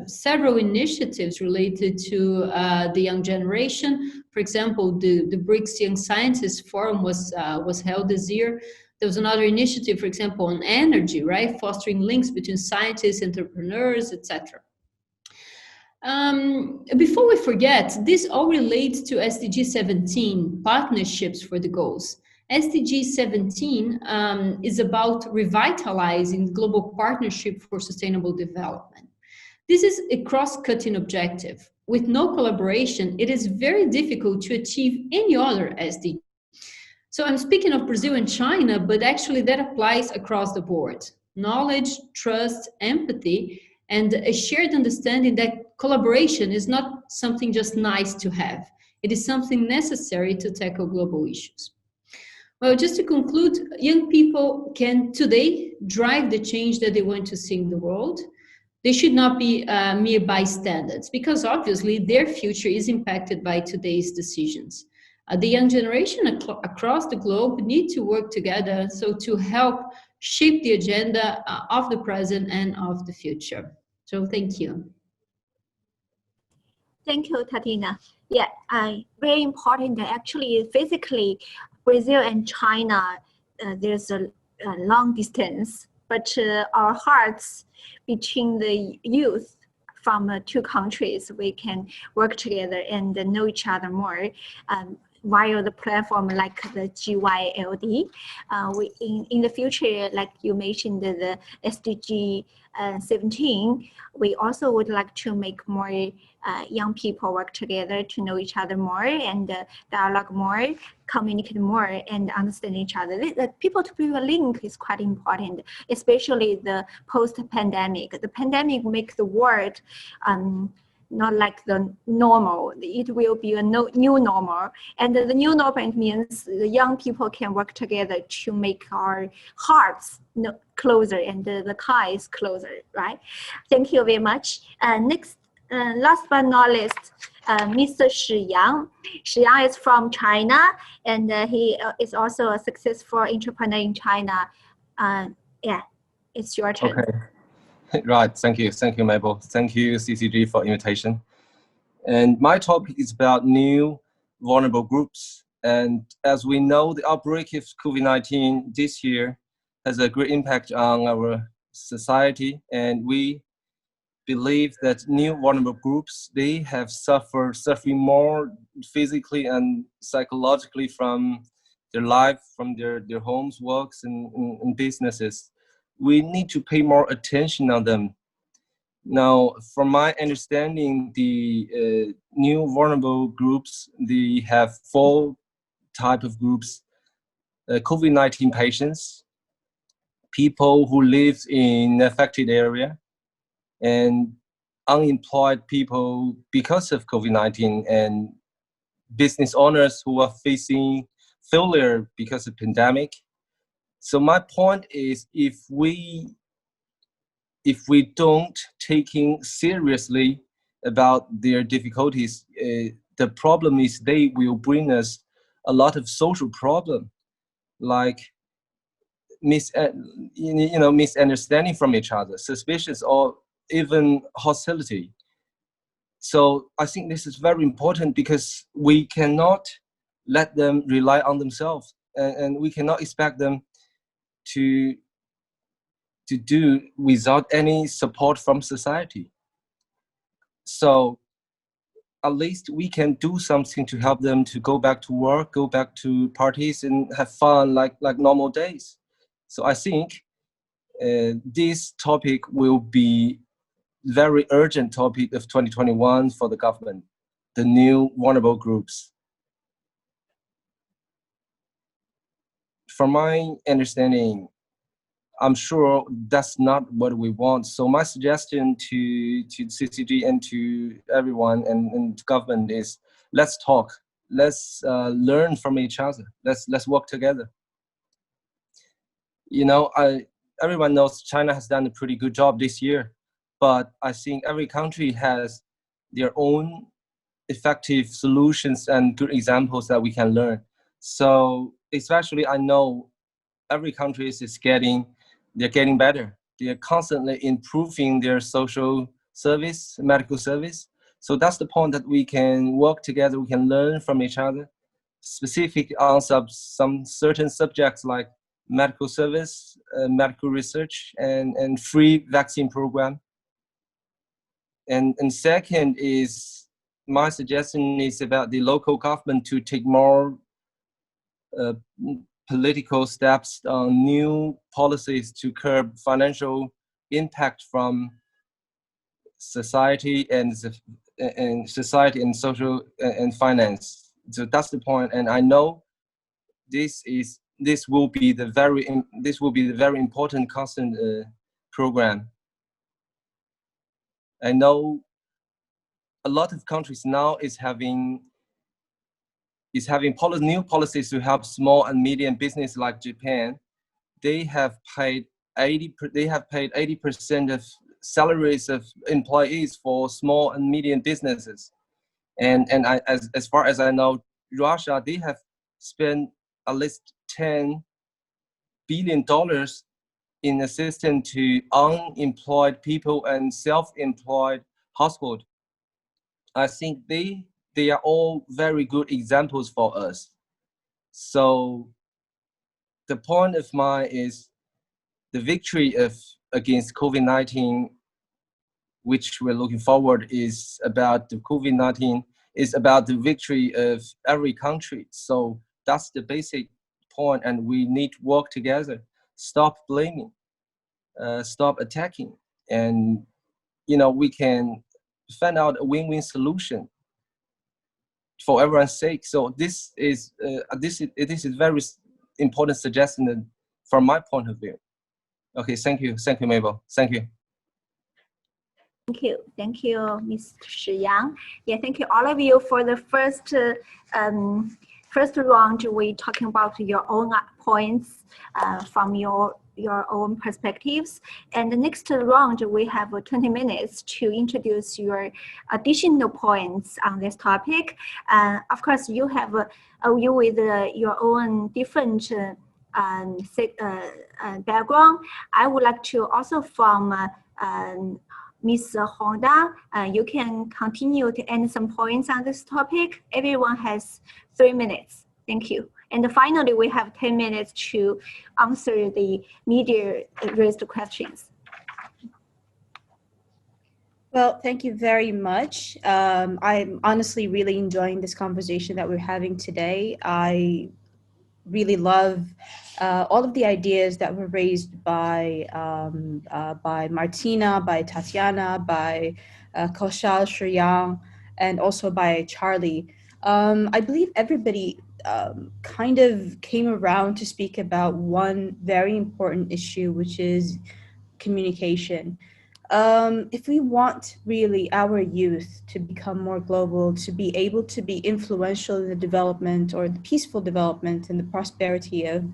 several initiatives related to the young generation. For example, the BRICS Young Scientists Forum was held this year. There was another initiative, for example, on energy, right? Fostering links between scientists, entrepreneurs, etc. Before we forget, this all relates to SDG 17, partnerships for the goals. SDG 17 is about revitalizing global partnership for sustainable development. This is a cross-cutting objective. With no collaboration, it is very difficult to achieve any other SDG. So I'm speaking of Brazil and China, but actually that applies across the board. Knowledge, trust, empathy, and a shared understanding that collaboration is not something just nice to have. It is something necessary to tackle global issues. Well, just to conclude, young people can today drive the change that they want to see in the world. They should not be mere bystanders, because obviously their future is impacted by today's decisions. The young generation across the globe need to work together to help shape the agenda of the present and of the future. So thank you. Thank you, Tatiana. Yeah, very important. Actually, physically, Brazil and China, there's a long distance, but our hearts between the youth from two countries, we can work together and know each other more. Via the platform like the GYLD. In the future, like you mentioned, the SDG 17, we also would like to make more young people work together to know each other more and dialogue more, communicate more, and understand each other. The people-to-people link is quite important, especially the post-pandemic. The pandemic makes the world not like the normal. It will be a new normal. And the new normal means the young people can work together to make our hearts closer and the ties closer, right? Thank you very much. Next Last but not least, Mr. Shi Yang. Shi Yang is from China, and he is also a successful entrepreneur in China. Yeah, it's your turn. Okay. Right. Thank you, Mabel. Thank you, CCG, for invitation. And my topic is about new vulnerable groups. And as we know, the outbreak of COVID-19 this year has a great impact on our society, and we believe that new vulnerable groups, they have suffering more physically and psychologically from their life, from their homes, works, and businesses. We need to pay more attention on them. Now, from my understanding, the new vulnerable groups, they have 4 type of groups: COVID-19 patients, people who live in affected area, and unemployed people because of COVID-19, and business owners who are facing failure because of pandemic. So my point is, if we don't taking seriously about their difficulties, the problem is they will bring us a lot of social problem, like misunderstanding from each other, suspicions, or even hostility. So I think this is very important, because we cannot let them rely on themselves, and we cannot expect them to do without any support from society. So at least we can do something to help them to go back to work, go back to parties, and have fun like normal days. So I think this topic will be very urgent topic of 2021 for the government, the new vulnerable groups. From my understanding, I'm sure that's not what we want. So my suggestion to CCG and to everyone and to government is, let's talk, let's learn from each other, let's work together. You know, everyone knows China has done a pretty good job this year, but I think every country has their own effective solutions and good examples that we can learn. So especially, I know every country is getting better. They're constantly improving their social service, medical service. So that's the point, that we can work together, we can learn from each other, specific on some certain subjects like medical service, medical research, and free vaccine program. And second is, my suggestion is about the local government to take more political steps on new policies to curb financial impact from society and social and finance. So that's the point. And I know this will be the very important constant program. I know a lot of countries now is having new policies to help small and medium business, like Japan. They have paid 80% of salaries of employees for small and medium businesses. And as far as I know, Russia, they have spent at least $10 billion in assistance to unemployed people and self-employed households. I think they are all very good examples for us. So the point of mine is, the victory against COVID-19, which we're looking forward, is about the COVID-19, is about the victory of every country. So that's the basic point, and we need to work together, stop blaming, stop attacking, and we can find out a win-win solution for everyone's sake. So this is very important suggestion from my point of view. Okay, thank you, Mabel. Thank you. Thank you, Mr. Shi Yang. Yeah, thank you all of you for the first round. We talking about your own points from your your own perspectives. And the next round, we have 20 minutes to introduce your additional points on this topic. Of course, you have you with your own different background. I would like to also from Ms. Honda, you can continue to add some points on this topic. Everyone has 3 minutes. Thank you. And finally, we have 10 minutes to answer the media raised questions. Well, thank you very much. I'm honestly really enjoying this conversation that we're having today. I really love all of the ideas that were raised by Martina, by Tatiana, by Kaushal, Shriyang, and also by Charlie. I believe everybody kind of came around to speak about one very important issue, which is communication. If we want really our youth to become more global, to be able to be influential in the development or the peaceful development and the prosperity of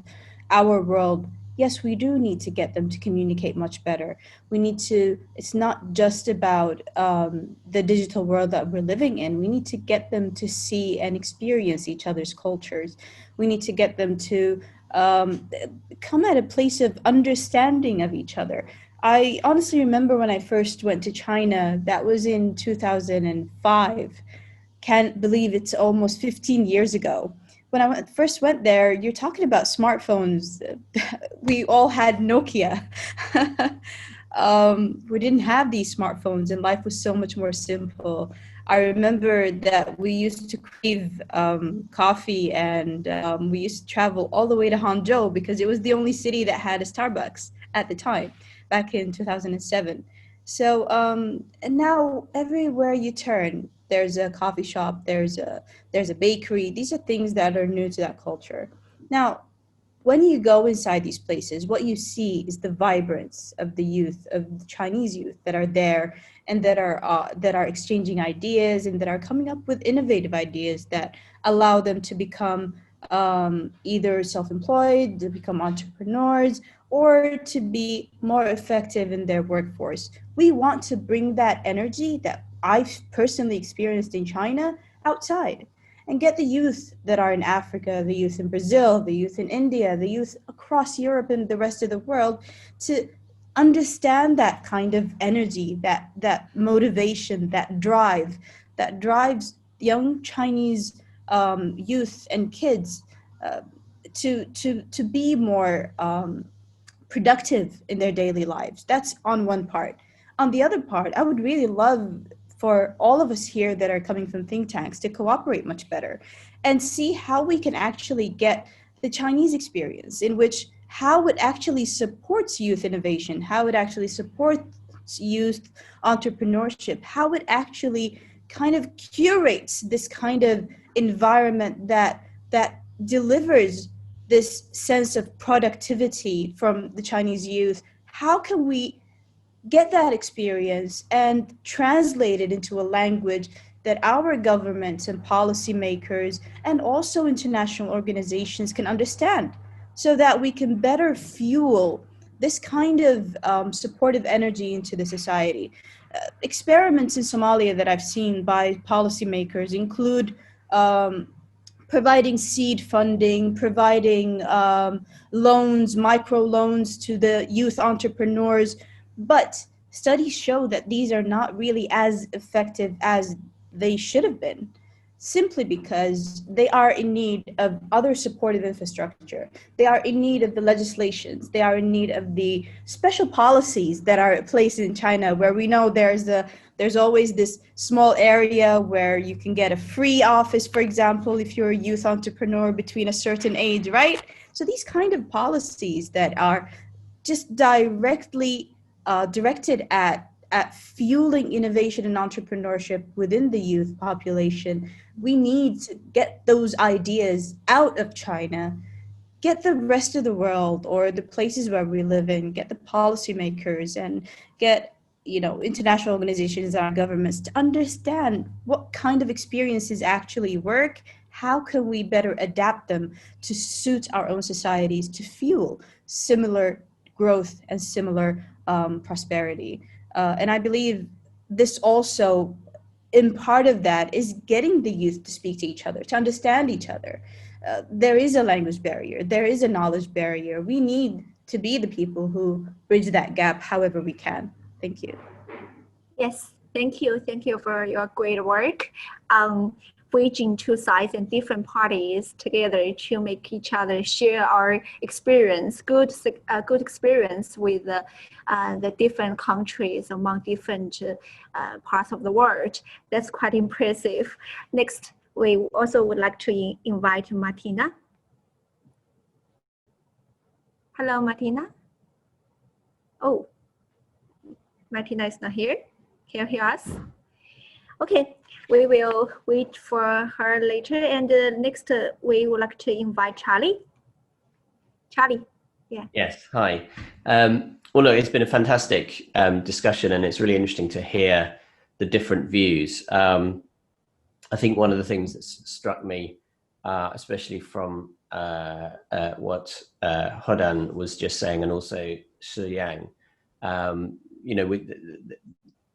our world, yes, we do need to get them to communicate much better. We need to, it's not just about the digital world that we're living in. We need to get them to see and experience each other's cultures. We need to get them to come at a place of understanding of each other. I honestly remember when I first went to China, that was in 2005. Can't believe it's almost 15 years ago. When I first went there, you're talking about smartphones. We all had Nokia. We didn't have these smartphones and life was so much more simple. I remember that we used to crave coffee and we used to travel all the way to Hangzhou because it was the only city that had a Starbucks at the time, back in 2007. So and now everywhere you turn, there's a coffee shop, there's a bakery. These are things that are new to that culture. Now, when you go inside these places, what you see is the vibrance of the youth, of the Chinese youth that are there and that are exchanging ideas and that are coming up with innovative ideas that allow them to become either self-employed, to become entrepreneurs, or to be more effective in their workforce. We want to bring that energy that I've personally experienced in China outside and get the youth that are in Africa, the youth in Brazil, the youth in India, the youth across Europe and the rest of the world to understand that kind of energy, that motivation, that drive that drives young Chinese youth and kids to be more productive in their daily lives. That's on one part. On the other part, I would really love for all of us here that are coming from think tanks to cooperate much better and see how we can actually get the Chinese experience in which how it actually supports youth innovation, how it actually supports youth entrepreneurship, how it actually kind of curates this kind of environment that delivers this sense of productivity from the Chinese youth. How can we get that experience and translate it into a language that our governments and policymakers and also international organizations can understand so that we can better fuel this kind of supportive energy into the society? Experiments in Somalia that I've seen by policymakers include providing seed funding, providing loans, micro loans to the youth entrepreneurs. But studies show that these are not really as effective as they should have been, simply because they are in need of other supportive infrastructure. They are in need of the legislations. They are in need of the special policies that are placed in China, where we know there's always this small area where you can get a free office, for example, if you're a youth entrepreneur between a certain age, right? So these kind of policies that are just directly directed at fueling innovation and entrepreneurship within the youth population, we need to get those ideas out of China, get the rest of the world or the places where we live in, get the policymakers and get international organizations and our governments to understand what kind of experiences actually work. How can we better adapt them to suit our own societies, to fuel similar growth and similar prosperity. And I believe this also, in part of that, is getting the youth to speak to each other, to understand each other. There is a language barrier, there is a knowledge barrier. We need to be the people who bridge that gap however we can. Thank you. Yes, thank you. Thank you for your great work. Bridging two sides and different parties together to make each other share our experience, good experience with the different countries among different parts of the world. That's quite impressive. Next, we also would like to invite Martina. Hello, Martina. Oh, Martina is not here. Can you hear us? Okay, we will wait for her later. And next, we would like to invite Charlie. Charlie, yeah. Yes, hi. Well, look, it's been a fantastic discussion, and it's really interesting to hear the different views. I think one of the things that struck me, especially from what Hodan was just saying, and also Shi Yang, you know,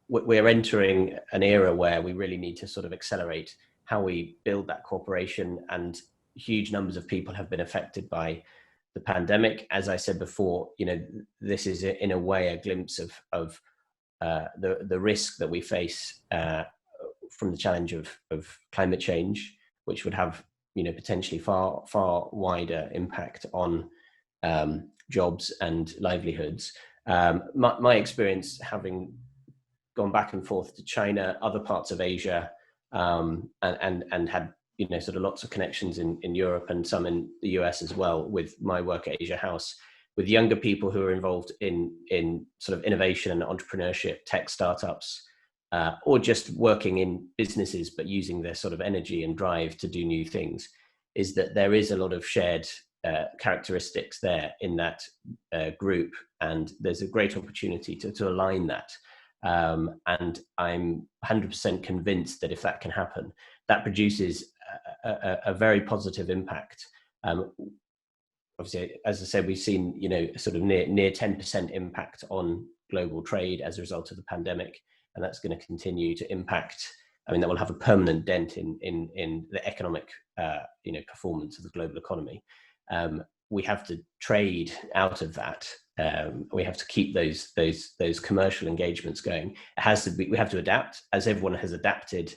we're entering an era where we really need to sort of accelerate how we build that cooperation, and huge numbers of people have been affected by the pandemic. As I said before, you know, this is in a way a glimpse of the risk that we face from the challenge of climate change, which would have, you know, potentially far wider impact on jobs and livelihoods. My experience, having gone back and forth to China, other parts of Asia, and had, you know, sort of lots of connections in Europe and some in the US as well, with my work at Asia House, with younger people who are involved in sort of innovation and entrepreneurship, tech startups, or just working in businesses but using their sort of energy and drive to do new things, is that there is a lot of shared characteristics there in that group, and there's a great opportunity to align that. And I'm 100% convinced that if that can happen, that produces a very positive impact. Obviously, as I said, we've seen, you know, sort of near 10% impact on global trade as a result of the pandemic, and that's going to continue to impact. I mean, that will have a permanent dent in the economic, you know, performance of the global economy. We have to trade out of that. We have to keep those commercial engagements going. It has to be. We have to adapt, as everyone has adapted,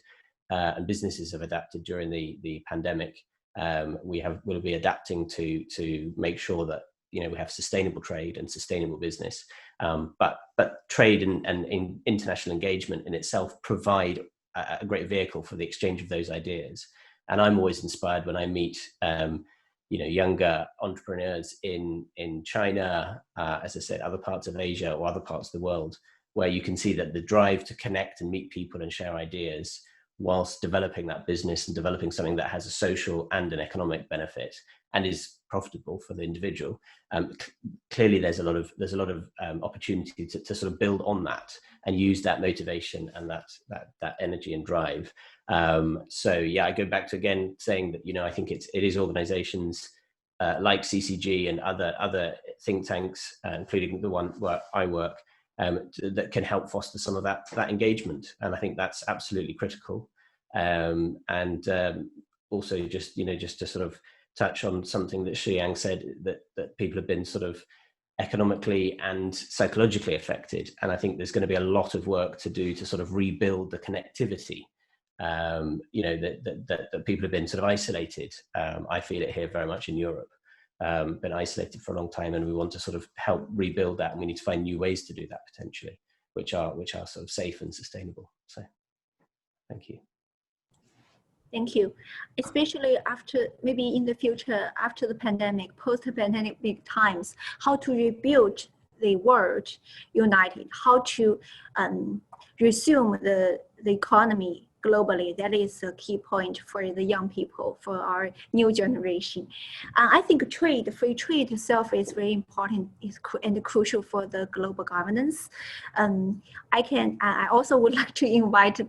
and businesses have adapted during the pandemic. We'll be adapting to make sure that, you know, we have sustainable trade and sustainable business. But trade and international engagement in itself provide a great vehicle for the exchange of those ideas. And I'm always inspired when I meet you know, younger entrepreneurs in China, as I said, other parts of Asia or other parts of the world, where you can see that the drive to connect and meet people and share ideas whilst developing that business and developing something that has a social and an economic benefit and is profitable for the individual. Clearly, there's a lot of opportunity to sort of build on that and use that motivation and that energy and drive. So yeah, I go back to again saying that, you know, I think it is organizations like CCG and other think tanks, including the one where I work, that can help foster some of that engagement, and I think that's absolutely critical. Also, just to sort of touch on something that Shi Yang said, that people have been sort of economically and psychologically affected, and I think there's going to be a lot of work to do to sort of rebuild the connectivity. You know, that people have been sort of isolated. I feel it here very much in Europe. Been isolated for a long time, and we want to sort of help rebuild that, and we need to find new ways to do that potentially, which are sort of safe and sustainable. So thank you. Thank you. Especially after, maybe in the future, after the pandemic, post-pandemic times, how to rebuild the world united, how to resume the economy globally. That is a key point for the young people, for our new generation. I think free trade itself is very important and crucial for the global governance. I also would like to invite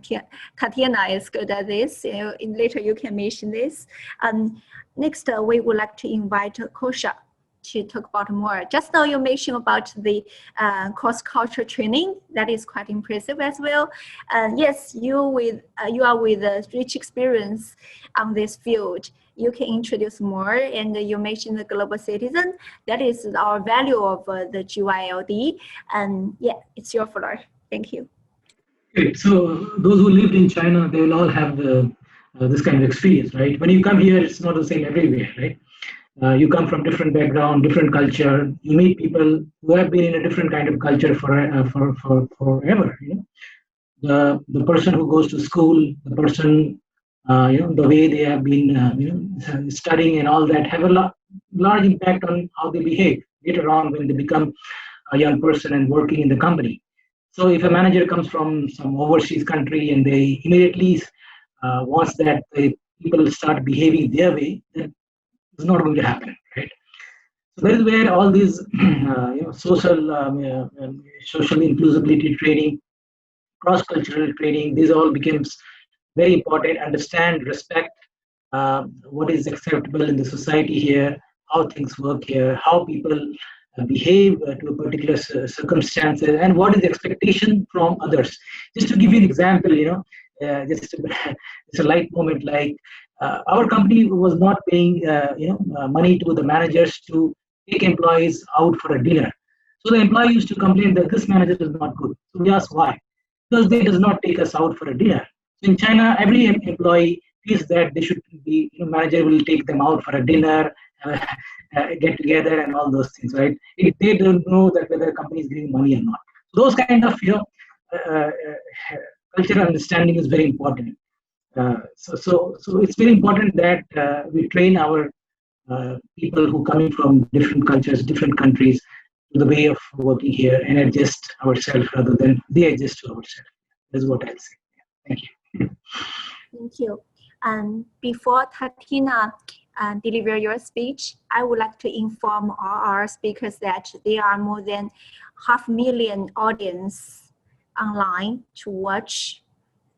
Tatiana is good at this. You know, later you can mention this. Next, we would like to invite Kosha. to talk about more. Just now you mentioned about the cross-cultural training. That is quite impressive as well. Yes, you are with a rich experience on this field. You can introduce more, and you mentioned the global citizen. That is our value of the GYLD. And yeah, it's your floor. Thank you. Great. So those who lived in China, they will all have this kind of experience, right? When you come here, it's not the same everywhere, right? You come from different background, different culture. You meet people who have been in a different kind of culture forever. You know, the person who goes to school, the person, the way they have been, studying and all that have a large impact on how they behave later on when they become a young person and working in the company. So if a manager comes from some overseas country and they immediately wants that the people start behaving their way, that is not going to happen, right? So that is where all these social inclusivity training, cross-cultural training, these all becomes very important. Understand, respect what is acceptable in the society here, how things work here, how people behave to a particular circumstances, and what is the expectation from others. Just to give you an example, just a light moment, like our company was not paying money to the managers to take employees out for a dinner. So the employee used to complain that this manager is not good. So we asked why. Because they does not take us out for a dinner. So in China, every employee feels that they should be, manager will take them out for a dinner, get together and all those things, right? They don't know that whether the company is giving money or not. So those kind of, cultural understanding is very important. So it's very important that we train our people who coming from different cultures, different countries, to the way of working here and adjust ourselves rather than they adjust to ourselves. That's what I'll say. Thank you. Thank you. Before Tatiana deliver your speech, I would like to inform all our speakers that there are more than 500,000 audience online to watch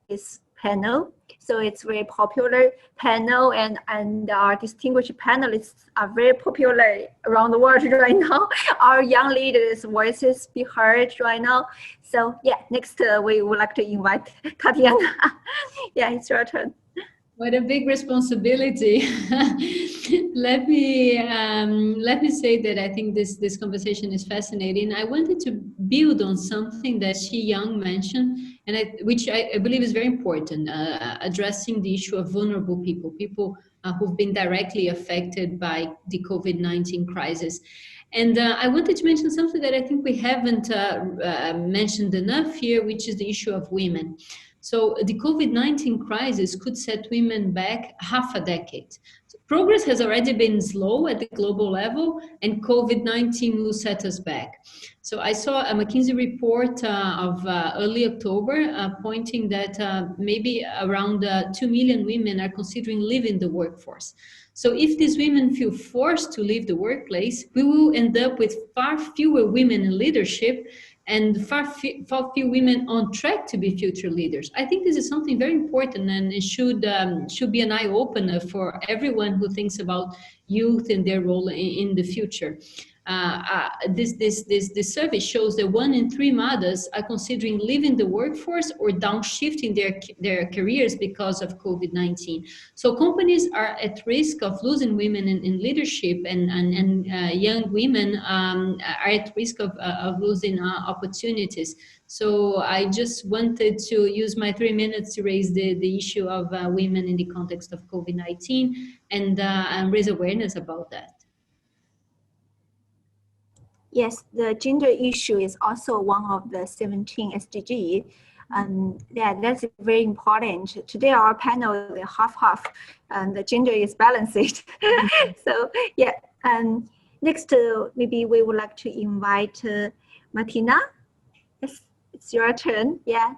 this panel. So it's very popular panel, and our distinguished panelists are very popular around the world right now. Our young leaders' voices be heard right now. So yeah, next we would like to invite Tatiana. Yeah, it's your turn. What a big responsibility. Let me say that I think this conversation is fascinating. I wanted to build on something that Xi Yang mentioned, and which I believe is very important, addressing the issue of vulnerable people who've been directly affected by the COVID-19 crisis. And I wanted to mention something that I think we haven't mentioned enough here, which is the issue of women. So the COVID-19 crisis could set women back half a decade. So progress has already been slow at the global level, and COVID-19 will set us back. So I saw a McKinsey report of early October pointing that maybe around 2 million women are considering leaving the workforce. So if these women feel forced to leave the workplace, we will end up with far fewer women in leadership and far few women on track to be future leaders. I think this is something very important, and it should be an eye-opener for everyone who thinks about youth and their role in the future. This survey shows that 1 in 3 mothers are considering leaving the workforce or downshifting their careers because of COVID-19. So companies are at risk of losing women in leadership, and young women are at risk of losing opportunities. So I just wanted to use my 3 minutes to raise the issue of women in the context of COVID-19 and raise awareness about that. Yes, the gender issue is also one of the 17 SDGs. Yeah, that's very important. Today our panel is half-half, and the gender is balanced. So yeah, next maybe we would like to invite Martina. Yes, it's your turn. Yeah.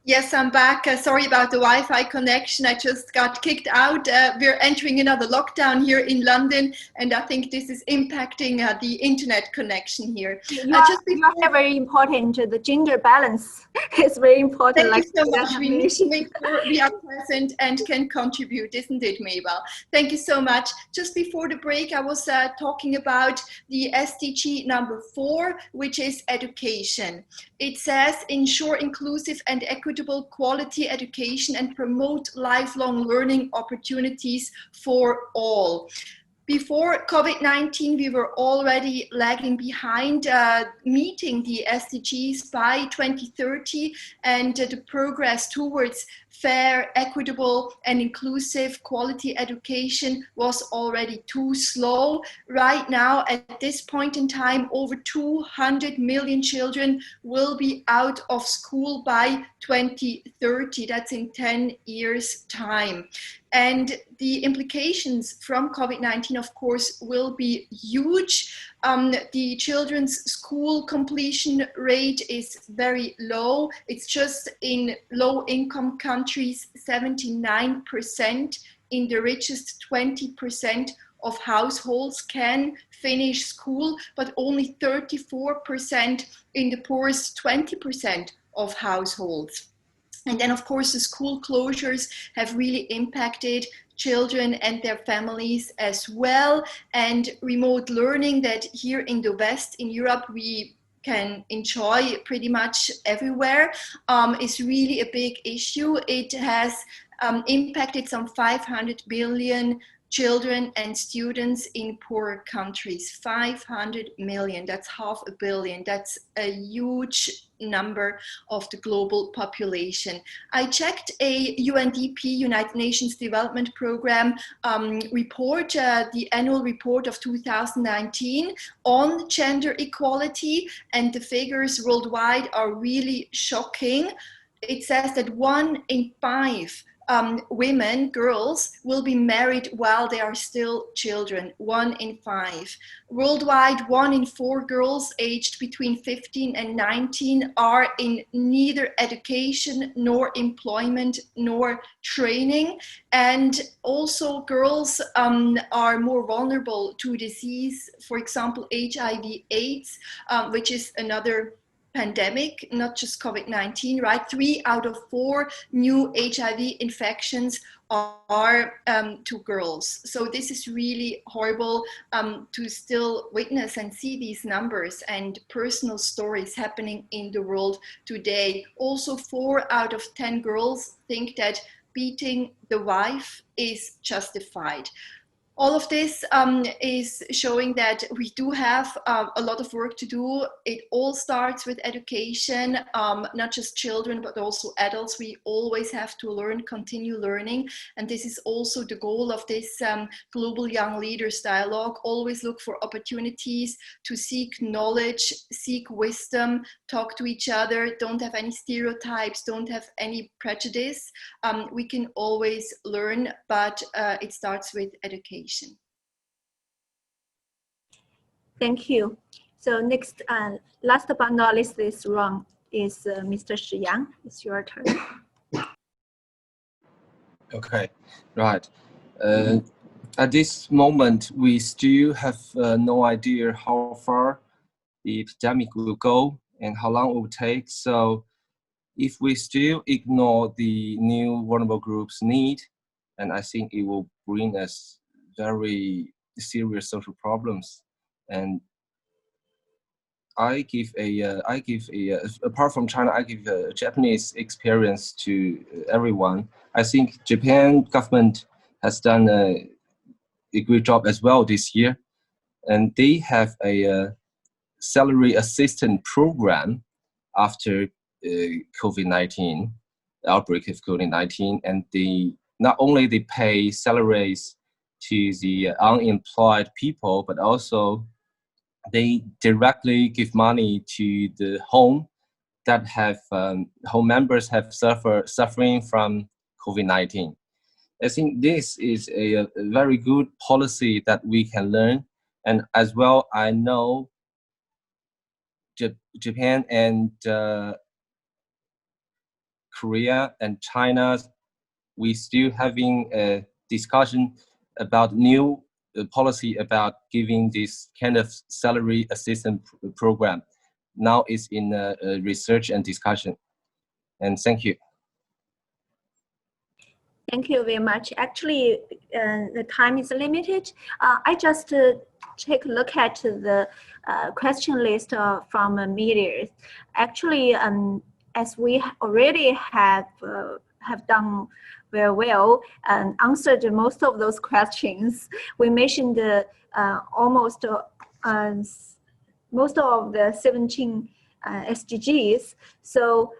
Yes, I'm back. Sorry about the Wi-Fi connection. I just got kicked out. We're entering another lockdown here in London, and I think this is impacting the internet connection here. You are very important. The gender balance is very important. Thank you so much. We need to make sure we are present and can contribute, isn't it, Mabel? Thank you so much. Just before the break, I was talking about the SDG number 4, which is education. It says, ensure inclusive and equitable quality education and promote lifelong learning opportunities for all. Before COVID-19, we were already lagging behind meeting the SDGs by 2030, and the progress towards fair, equitable, and inclusive quality education was already too slow. Right now, at this point in time, over 200 million children will be out of school by 2030. That's in 10 years' time. And the implications from COVID-19, of course, will be huge. The children's school completion rate is very low. It's just in low-income countries, 79%. In the richest 20% of households can finish school, but only 34% in the poorest 20% of households. And then, of course, the school closures have really impacted children and their families as well. And remote learning that here in the West, in Europe, we can enjoy pretty much everywhere, is really a big issue. It has impacted some 500 million children and students in poorer countries. 500 million, that's 500 million. That's a huge number of the global population. I checked a UNDP, United Nations Development Program report, the annual report of 2019 on gender equality, and the figures worldwide are really shocking. It says that 1 in 5 women, girls, will be married while they are still children, 1 in 5. Worldwide, 1 in 4 girls aged between 15 and 19 are in neither education, nor employment, nor training. And also girls are more vulnerable to disease, for example, HIV/AIDS, which is another pandemic, not just COVID-19, right? 3 out of 4 new HIV infections are to girls. So this is really horrible to still witness and see these numbers and personal stories happening in the world today. Also, 4 out of 10 girls think that beating the wife is justified. All of this is showing that we do have a lot of work to do. It all starts with education, not just children, but also adults. We always have to learn, continue learning. And this is also the goal of this Global Young Leaders Dialogue. Always look for opportunities to seek knowledge, seek wisdom, talk to each other, don't have any stereotypes, don't have any prejudice. We can always learn, but it starts with education. Thank you. So next, last but not least, this round is Mr. Shi Yang. It's your turn. Okay, right. At this moment, we still have no idea how far the epidemic will go and how long it will take. So if we still ignore the new vulnerable groups' need, and I think it will bring us very serious social problems. And apart from China, I give a Japanese experience to everyone. I think Japan government has done a great job as well this year, and they have a salary assistance program after COVID-19 outbreak of COVID-19, and not only they pay salaries to the unemployed people, but also they directly give money to the home that have home members have suffering from COVID-19. I think this is a very good policy that we can learn, and as well, I know Japan and Korea and China, we still having a discussion about new policy about giving this kind of salary assistance program. Now it's in research and discussion. And thank you. Thank you very much. Actually, the time is limited. I just take a look at the question list from media. Actually, as we already have done very well and answered most of those questions, we mentioned almost most of the 17 SDGs. So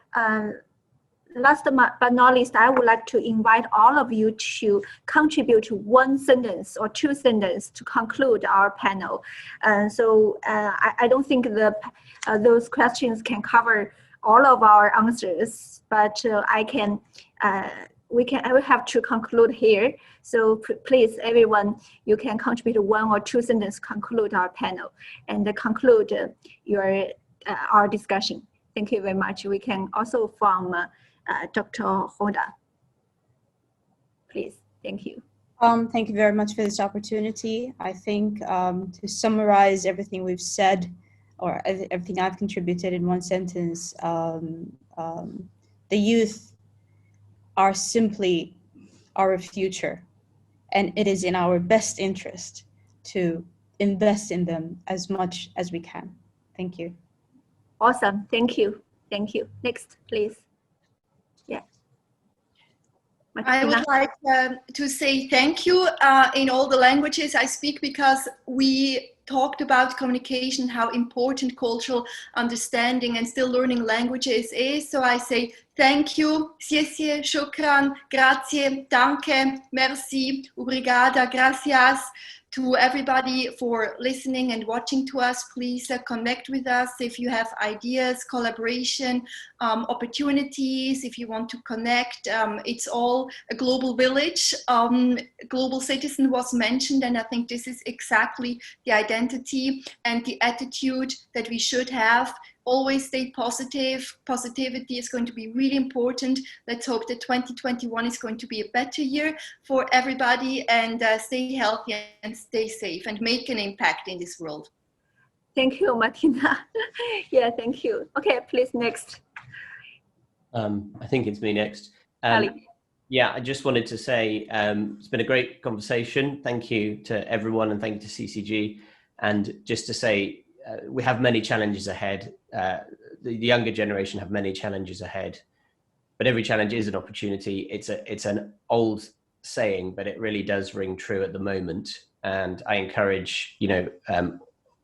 last but not least, I would like to invite all of you to contribute one sentence or two sentences to conclude our panel. So I don't think those questions can cover all of our answers, but I will have to conclude here. So please, everyone, you can contribute one or two sentences to conclude our panel and conclude our discussion. Thank you very much. We can also from Dr. Hoda. Please, thank you. Thank you very much for this opportunity. I think to summarize everything we've said, or everything I've contributed in one sentence, the youth are simply our future, and it is in our best interest to invest in them as much as we can. Thank you. Awesome, thank you. Thank you. Next, please. Yeah. I would like to say thank you in all the languages I speak, because we talked about communication, how important cultural understanding and still learning languages is. So I say thank you, xie, shukran, grazie, danke, merci, obrigada, gracias, to everybody for listening and watching to us. Please connect with us if you have ideas, collaboration, opportunities, if you want to connect. It's all a global village. Global citizen was mentioned, and I think this is exactly the identity and the attitude that we should have. Always stay positive. Positivity is going to be really important. Let's hope that 2021 is going to be a better year for everybody, and stay healthy and stay safe and make an impact in this world. Thank you, Martina. Yeah, thank you. Okay, please, next. I think it's me next. Ali. Yeah, I just wanted to say it's been a great conversation. Thank you to everyone, and thank you to CCG. And just to say, we have many challenges ahead. The younger generation have many challenges ahead, but every challenge is an opportunity. It's an old saying, but it really does ring true at the moment. And I encourage, the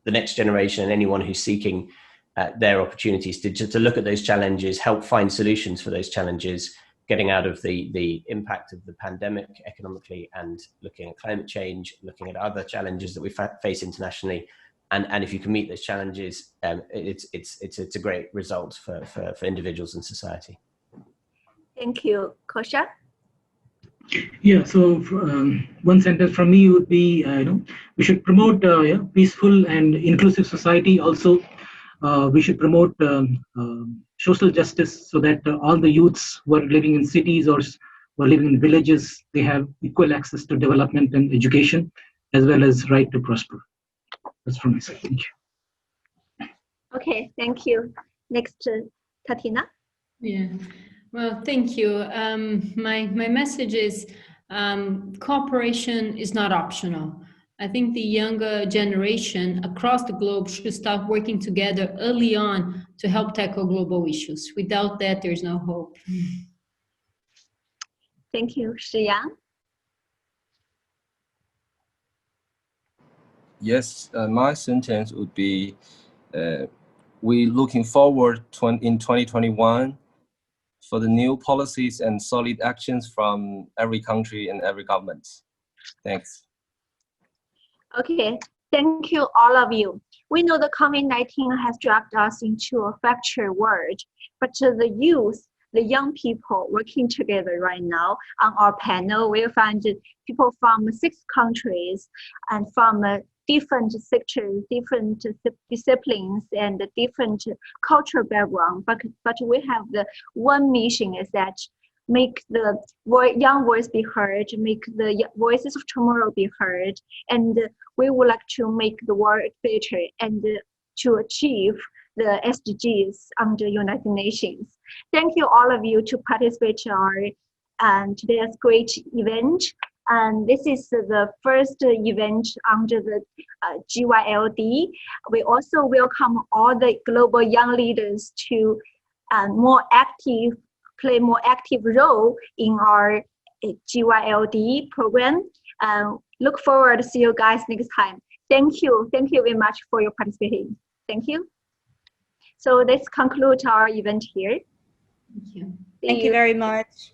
next generation and anyone who's seeking their opportunities to look at those challenges, help find solutions for those challenges, getting out of the impact of the pandemic economically, and looking at climate change, looking at other challenges that we face internationally. And if you can meet those challenges, it's a great result for individuals and society. Thank you. Kosha? Yeah, so one sentence from me would be, we should promote peaceful and inclusive society. Also, we should promote social justice, so that all the youths who are living in cities or who are living in villages, they have equal access to development and education, as well as right to prosper. That's from my side. Thank you. Okay, thank you. Next, Tatina. Yeah, well, thank you. My message is cooperation is not optional. I think the younger generation across the globe should start working together early on to help tackle global issues. Without that, there's no hope. Thank you. Shiyang? Yes, my sentence would be, we're looking forward in 2021 for the new policies and solid actions from every country and every government. Thanks. Okay, thank you all of you. We know the COVID-19 has dragged us into a fractured world, but the youth the young people working together right now. On our panel, we'll find people from 6 countries and from different sectors, different disciplines, and different cultural background. But we have the one mission is that make the young voice be heard, make the voices of tomorrow be heard, and we would like to make the world better and to achieve the SDGs under United Nations. Thank you all of you to participate in our today's great event. And this is the first event under the GYLD. We also welcome all the global young leaders to play more active role in our GYLD program. Look forward to see you guys next time. Thank you very much for your participating. Thank you. So this concludes our event here. Thank you. Thank you very much.